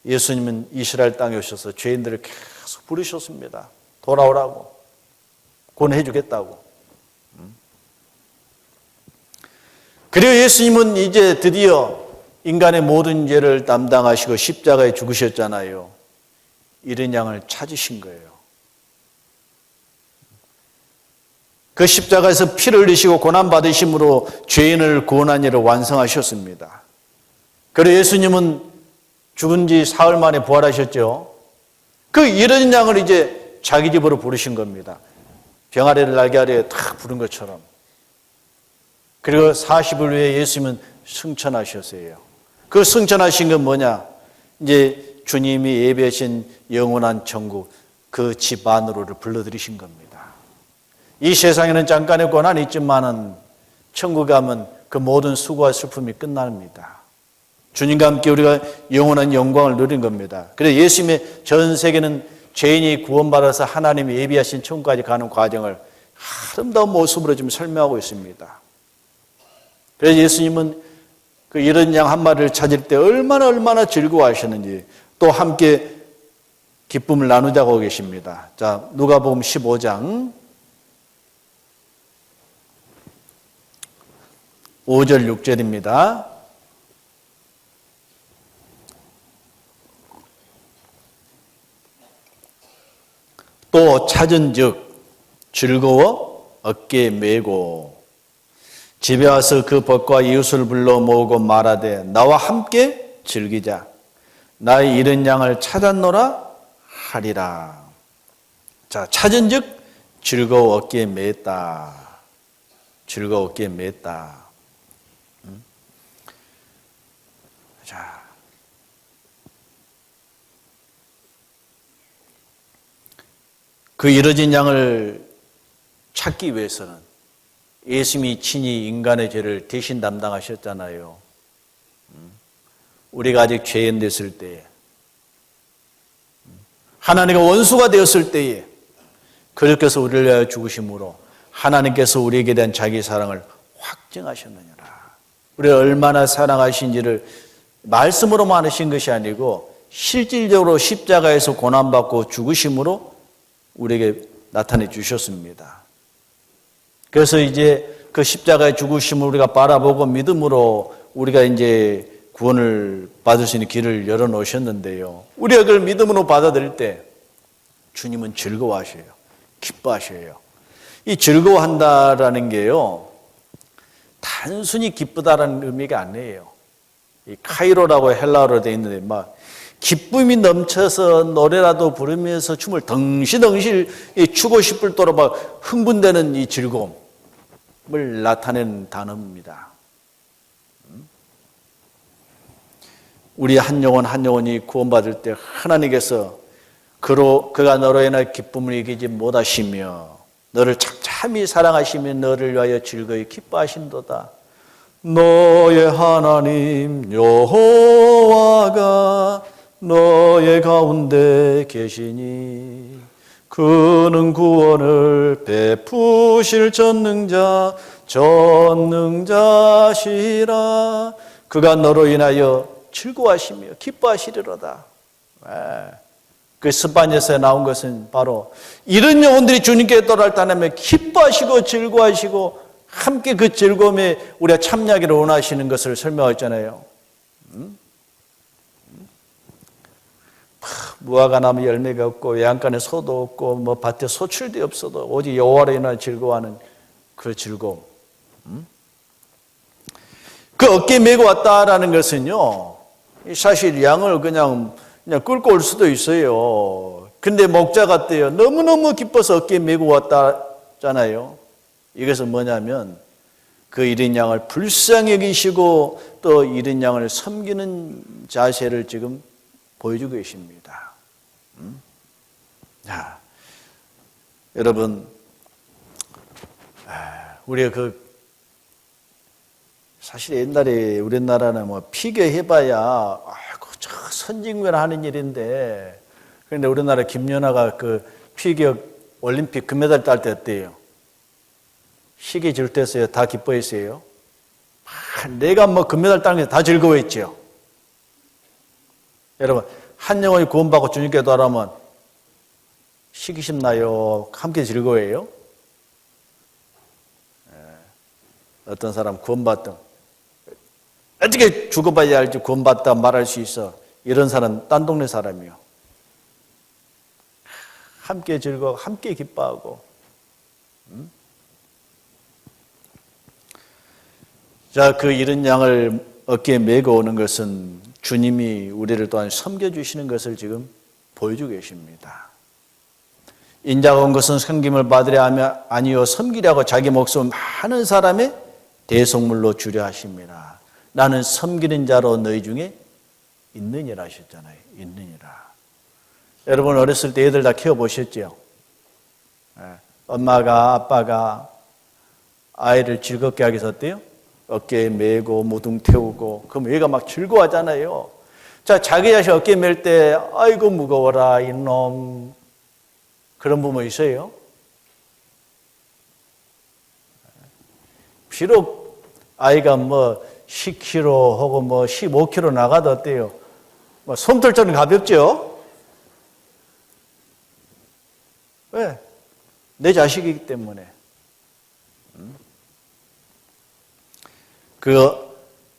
예수님은 이스라엘 땅에 오셔서 죄인들을 계속 부르셨습니다. 돌아오라고. 구원해 주겠다고. 그리고 예수님은 이제 드디어 인간의 모든 죄를 담당하시고 십자가에 죽으셨잖아요. 이런 양을 찾으신 거예요. 그 십자가에서 피를 흘리시고 고난받으심으로 죄인을 구원한 일을 완성하셨습니다. 그리고 예수님은 죽은 지 사흘 만에 부활하셨죠. 그 잃어진 양을 이제 자기 집으로 부르신 겁니다. 병아리를 날개 아래에 탁 부른 것처럼. 그리고 40일 후에 예수님은 승천하셨어요. 그 승천하신 건 뭐냐? 이제 주님이 예배하신 영원한 천국, 그 집 안으로를 불러들이신 겁니다. 이 세상에는 잠깐의 고난이 있지만은 천국 가면 그 모든 수고와 슬픔이 끝납니다. 주님과 함께 우리가 영원한 영광을 누린 겁니다. 그래서 예수님의 전 세계는 죄인이 구원받아서 하나님이 예비하신 천국까지 가는 과정을 아름다운 모습으로 지금 설명하고 있습니다. 그래서 예수님은 그 잃은 양 한 마리를 찾을 때 얼마나 즐거워하셨는지 또 함께 기쁨을 나누자고 계십니다. 자, 누가복음 15장 5절 6절입니다. 또 찾은즉 즐거워 어깨에 메고 집에 와서 그 벗과 이웃을 불러 모으고 말하되 나와 함께 즐기자. 나의 잃은 양을 찾았노라 하리라. 자, 찾은즉 즐거워 어깨에 메었다. 즐거워 어깨에 메었다. 자, 그 잃어진 양을 찾기 위해서는 예수님이 친히 인간의 죄를 대신 담당하셨잖아요. 우리가 아직 죄인 됐을 때에, 하나님과 원수가 되었을 때에 그렇게서 우리를 위하여 죽으심으로 하나님께서 우리에게 대한 자기 사랑을 확증하셨느니라. 우리를 얼마나 사랑하신지를 말씀으로만 하신 것이 아니고 실질적으로 십자가에서 고난받고 죽으심으로 우리에게 나타내 주셨습니다. 그래서 이제 그 십자가의 죽으심을 우리가 바라보고 믿음으로 우리가 이제 구원을 받을 수 있는 길을 열어놓으셨는데요. 우리가 그걸 믿음으로 받아들일 때 주님은 즐거워하셔요. 기뻐하셔요. 이 즐거워한다라는 게요, 단순히 기쁘다라는 의미가 아니에요. 이 카이로라고 헬라어로 되어 있는데 막 기쁨이 넘쳐서 노래라도 부르면서 춤을 덩실덩실 추고 싶을 도록 막 흥분되는 이 즐거움을 나타내는 단어입니다. 우리 한 영혼이 구원받을 때 하나님께서 그가 너로 인하여 기쁨을 이기지 못하시며 너를 참참히 사랑하시며 너를 위하여 즐거이 기뻐하신도다. 너의 하나님 여호와가 너의 가운데 계시니 그는 구원을 베푸실 전능자시라. 그가 너로 인하여 즐거워하시며 기뻐하시리로다. 그 스파니어에서 나온 것은 바로 이런 영혼들이 주님께 돌아다니면 기뻐하시고 즐거워하시고 함께 그 즐거움에 우리가 참여하기를 원하시는 것을 설명했잖아요. 무화과 나무 열매가 없고 외양간에 소도 없고 뭐 밭에 소출도 없어도 오직 여호와로 인하여 즐거워하는 그 즐거움. 그 어깨에 메고 왔다라는 것은요, 사실 양을 그냥 끌고 올 수도 있어요. 근데 목자가 때요 너무너무 기뻐서 어깨에 메고 왔다잖아요. 이것은 뭐냐면 그 잃은 양을 불쌍히 여기시고 또 잃은 양을 섬기는 자세를 지금 보여주고 계십니다. 자, 여러분, 우리가 사실 옛날에 우리나라는 뭐 피겨해봐야 아이고 저 선진국이나 하는 일인데, 그런데 우리나라 김연아가 그 피겨 올림픽 금메달 딸 때 어때요? 시기 줄 때서요 다 기뻐했어요. 내가 뭐 금메달 따는 게 다 즐거워했죠. 여러분, 한 영혼이 구원받고 주님께 돌아오면 시기심 나요? 함께 즐거워해요? 어떤 사람 구원받던 어떻게 죽어봐야 알지 구원받다 말할 수 있어. 이런 사람 딴 동네 사람이요. 함께 즐거워, 함께 기뻐하고. 자, 그 잃은 양을 어깨에 메고 오는 것은 주님이 우리를 또한 섬겨주시는 것을 지금 보여주고 계십니다. 인자가 온 것은 섬김을 받으려 하며 아니요 섬기려고 자기 목숨을 많은 사람의 대속물로 주려 하십니다. 나는 섬기는 자로 너희 중에 있느니라 하셨잖아요. 있느니라. 여러분 어렸을 때 애들 다 키워보셨죠? 엄마가 아빠가 아이를 즐겁게 하기 위해서 어때요? 어깨에 메고 무등 태우고 그럼 얘가 막 즐거워하잖아요. 자, 자기 자식 어깨에 멜 때 아이고 무거워라 이놈 그런 부모 있어요? 비록 아이가 뭐 10kg 혹은 뭐 15kg 나가도 어때요? 뭐 솜털처럼 가볍죠? 왜? 내 자식이기 때문에. 그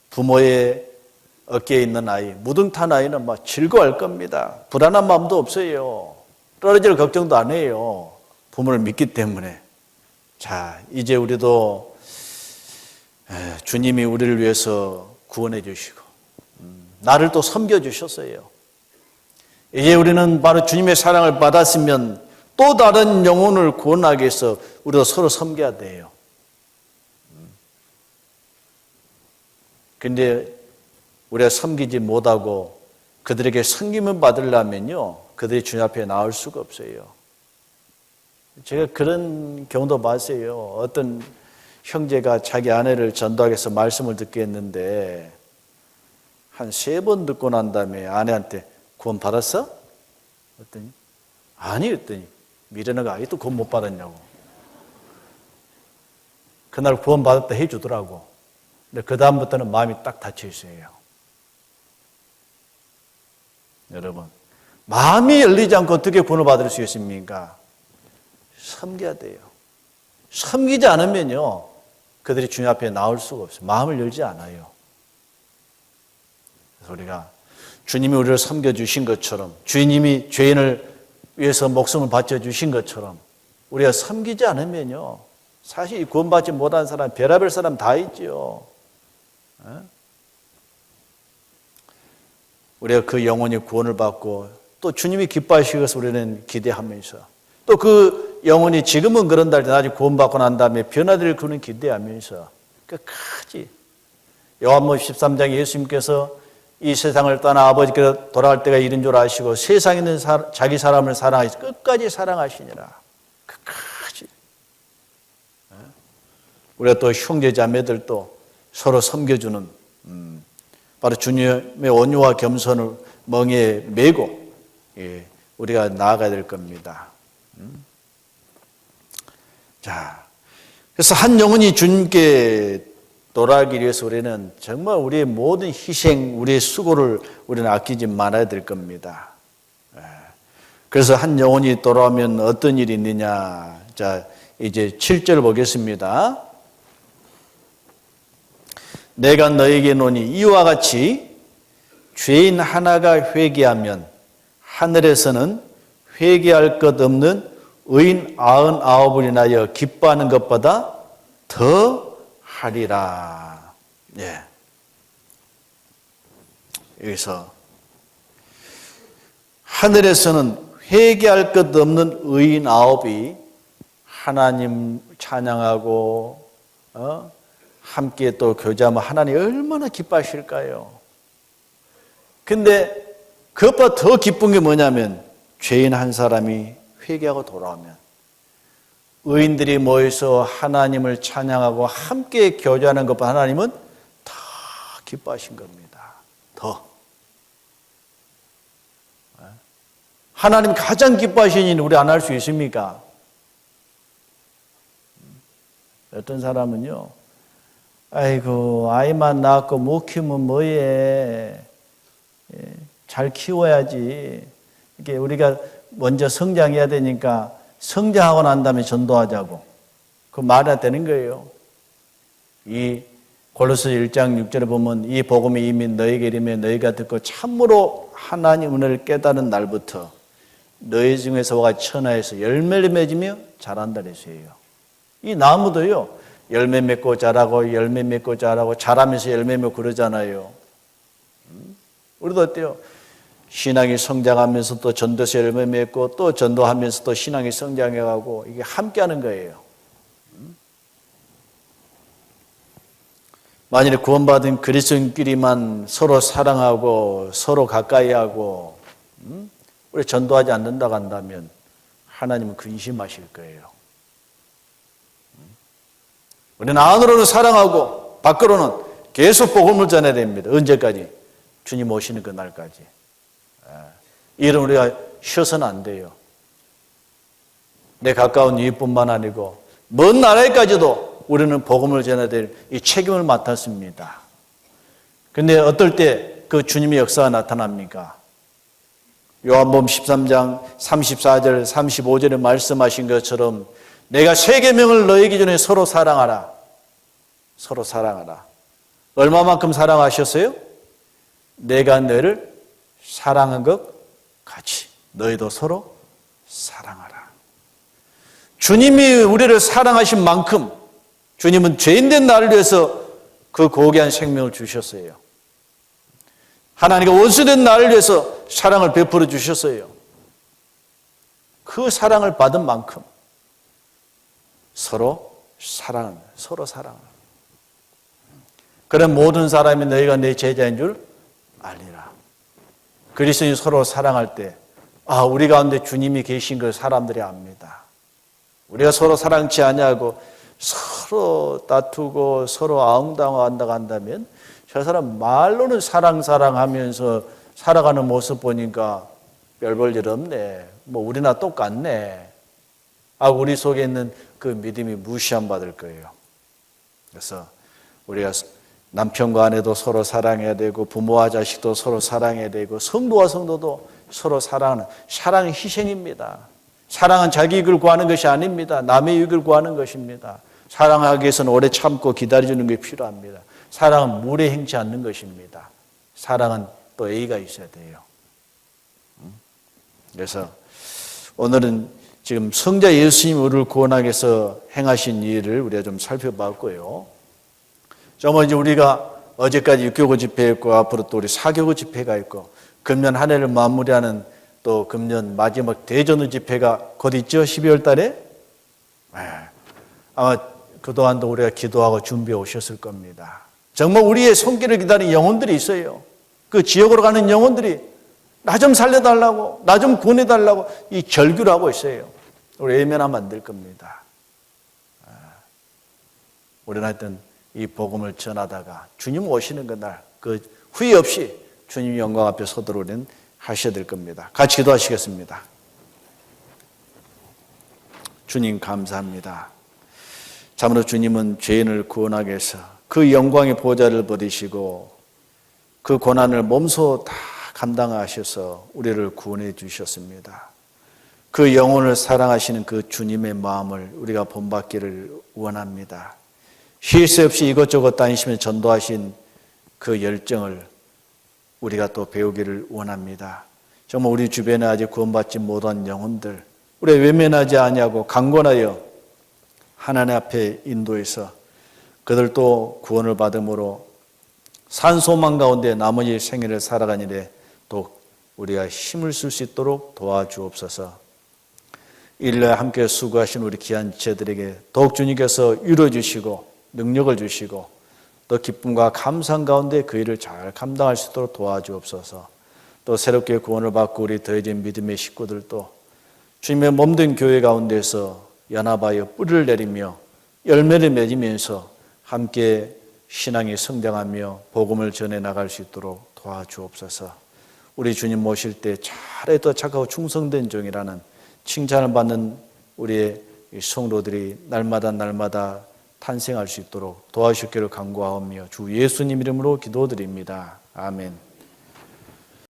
부모의 어깨에 있는 아이, 무등 탄 아이는 막 즐거워할 겁니다. 불안한 마음도 없어요. 떨어질 걱정도 안 해요. 부모를 믿기 때문에. 자, 이제 우리도 주님이 우리를 위해서 구원해 주시고 나를 또 섬겨 주셨어요. 이제 우리는 바로 주님의 사랑을 받았으면 또 다른 영혼을 구원하기 위해서 우리도 서로 섬겨야 돼요. 근데 우리가 섬기지 못하고 그들에게 섬김을 받으려면요, 그들이 주님 앞에 나올 수가 없어요. 제가 그런 경우도 봤어요. 어떤 형제가 자기 아내를 전도하기 위해서 말씀을 듣게 했는데 한 3번 듣고 난 다음에 아내한테 구원 받았어? 그랬더니 아니 했더니 미련하가 아직도 구원 못 받았냐고. 그날 구원 받았다 해주더라고. 근데 그 다음부터는 마음이 딱 닫혀 있어요. 여러분, 마음이 열리지 않고 어떻게 구원을 받을 수 있습니까? 섬겨야 돼요. 섬기지 않으면요, 그들이 주님 앞에 나올 수가 없어요. 마음을 열지 않아요. 그래서 우리가 주님이 우리를 섬겨주신 것처럼, 주님이 죄인을 위해서 목숨을 바쳐주신 것처럼 우리가 섬기지 않으면요, 사실 구원받지 못한 사람, 별의별 사람 다 있죠. 우리가 그 영혼이 구원을 받고 또 주님이 기뻐하시기 위해서 우리는 기대하면서 또 그 영혼이 지금은 그런다 할때 나중에 구원받고 난 다음에 변화될 그는 기대하면서 끝까지 요한복음 13장에 예수님께서 이 세상을 떠나 아버지께로 돌아갈 때가 이른 줄 아시고 세상에 있는 자기 사람을 사랑하시 끝까지 사랑하시니라. 끝까지. 우리가 또 형제 자매들도 서로 섬겨주는 바로 주님의 온유와 겸손을 멍에 메고 우리가 나아가야 될 겁니다. 자, 그래서 한 영혼이 주님께 돌아가기 위해서 우리는 정말 우리의 모든 희생, 우리의 수고를 우리는 아끼지 말아야 될 겁니다. 그래서 한 영혼이 돌아오면 어떤 일이 있느냐. 자, 이제 7절 보겠습니다. 내가 너에게 노니 이와 같이 죄인 하나가 회개하면 하늘에서는 회개할 것 없는 의인 99을 인하여 기뻐하는 것보다 더 하리라. 예. 여기서 하늘에서는 회개할 것 없는 의인 9이 하나님 찬양하고 함께 또 교제하면 하나님 얼마나 기뻐하실까요? 근데 그것보다 더 기쁜 게 뭐냐면 죄인 한 사람이 회개하고 돌아오면 의인들이 모여서 하나님을 찬양하고 함께 교제하는 것보다 하나님은 더 기뻐하신 겁니다. 더. 하나님 가장 기뻐하시는 일 우리 안 할 수 있습니까? 어떤 사람은요, 아이고 아이만 낳고 못 키우면 뭐해. 잘 키워야지. 이게 우리가 먼저 성장해야 되니까 성장하고 난 다음에 전도하자고. 그 말이 안 되는 거예요. 이 골로새 1장 6절에 보면 이 복음이 이미 너에게 이르며 너희가 듣고 참으로 하나님 은혜를 깨달은 날부터 너희 중에서와 천하에서 열매를 맺으며 자란다 그랬어요. 이 나무도요, 열매 맺고 자라고 열매 맺고 자라고 자라면서 열매 맺고 그러잖아요. 우리도 어때요? 신앙이 성장하면서 또 전도서 열매 맺고 또 전도하면서 또 신앙이 성장해가고 이게 함께하는 거예요. 만일에 구원받은 그리스도인끼리만 서로 사랑하고 서로 가까이하고 우리 전도하지 않는다고 한다면 하나님은 근심하실 거예요. 우리는 안으로는 사랑하고 밖으로는 계속 복음을 전해야 됩니다. 언제까지? 주님 오시는 그날까지. 이런 우리가 쉬어서는 안 돼요. 내 가까운 이웃뿐만 아니고 먼 나라에까지도 우리는 복음을 전해야 될 이 책임을 맡았습니다. 그런데 어떨 때 그 주님의 역사가 나타납니까? 요한복음 13장 34절 35절에 말씀하신 것처럼 내가 세 계명을 너희에게 전에 서로 사랑하라. 서로 사랑하라. 얼마만큼 사랑하셨어요? 내가 너를 사랑한 것 같이 너희도 서로 사랑하라. 주님이 우리를 사랑하신 만큼 주님은 죄인된 나를 위해서 그 고귀한 생명을 주셨어요. 하나님과 원수된 나를 위해서 사랑을 베풀어 주셨어요. 그 사랑을 받은 만큼 서로 사랑합니다. 서로 사랑합니다. 그런 모든 사람이 너희가 내 제자인 줄 알리라. 그리스도인이 서로 사랑할 때 우리 가운데 주님이 계신 걸 사람들이 압니다. 우리가 서로 사랑치 아니하고 서로 다투고 서로 아웅다웅한다고 한다면 저 사람 말로는 사랑하면서 살아가는 모습 보니까 별 볼 일 없네. 우리나 똑같네. 우리 속에 있는 그 믿음이 무시함 받을 거예요. 그래서 우리가 남편과 아내도 서로 사랑해야 되고 부모와 자식도 서로 사랑해야 되고 성도와 성도도 서로 사랑하는 사랑은 희생입니다. 사랑은 자기 이익을 구하는 것이 아닙니다. 남의 이익을 구하는 것입니다. 사랑하기 위해서는 오래 참고 기다려주는 게 필요합니다. 사랑은 물에 행치 않는 것입니다. 사랑은 또 예의가 있어야 돼요. 그래서 오늘은 지금 성자 예수님이 우리를 구원하기 위해서 행하신 일을 우리가 좀 살펴봤고요. 정말 이제 우리가 어제까지 육교구 집회했고 앞으로 또 우리 사교구 집회가 있고 금년 한 해를 마무리하는 또 금년 마지막 대전의 집회가 곧 있죠. 12월 달에. 아마 그동안도 우리가 기도하고 준비해 오셨을 겁니다. 정말 우리의 손길을 기다리는 영혼들이 있어요. 그 지역으로 가는 영혼들이 나 좀 살려달라고, 나 좀 구원해달라고 이 절규를 하고 있어요. 우리 외면하면 안 될 겁니다. 우리는 하여튼 이 복음을 전하다가 주님 오시는 그날 그 후회 없이 주님 영광 앞에 서도록 우리는 하셔야 될 겁니다. 같이 기도하시겠습니다. 주님 감사합니다. 참으로 주님은 죄인을 구원하기 위해서 그 영광의 보좌를 버리시고 그 고난을 몸소 다 감당하셔서 우리를 구원해 주셨습니다. 그 영혼을 사랑하시는 그 주님의 마음을 우리가 본받기를 원합니다. 쉴 새 없이 이것저것 다니시며 전도하신 그 열정을 우리가 또 배우기를 원합니다. 정말 우리 주변에 아직 구원받지 못한 영혼들, 우리 외면하지 아니하고 강권하여 하나님 앞에 인도해서 그들도 구원을 받음으로 산 소망 가운데 나머지 생애를 살아가니래 또 우리가 힘을 쓸 수 있도록 도와주옵소서. 일년에 함께 수고하신 우리 귀한 지체들에게 더욱 주님께서 위로해 주시고 능력을 주시고 또 기쁨과 감상 가운데 그 일을 잘 감당할 수 있도록 도와주옵소서. 또 새롭게 구원을 받고 우리 더해진 믿음의 식구들도 주님의 몸된 교회 가운데서 연합하여 뿌리를 내리며 열매를 맺으면서 함께 신앙이 성장하며 복음을 전해 나갈 수 있도록 도와주옵소서. 우리 주님 모실 때 잘해도 착하고 충성된 종이라는 칭찬을 받는 우리의 성도들이 날마다 탄생할 수 있도록 도와주시기를 간구하오며 주 예수님 이름으로 기도드립니다. 아멘.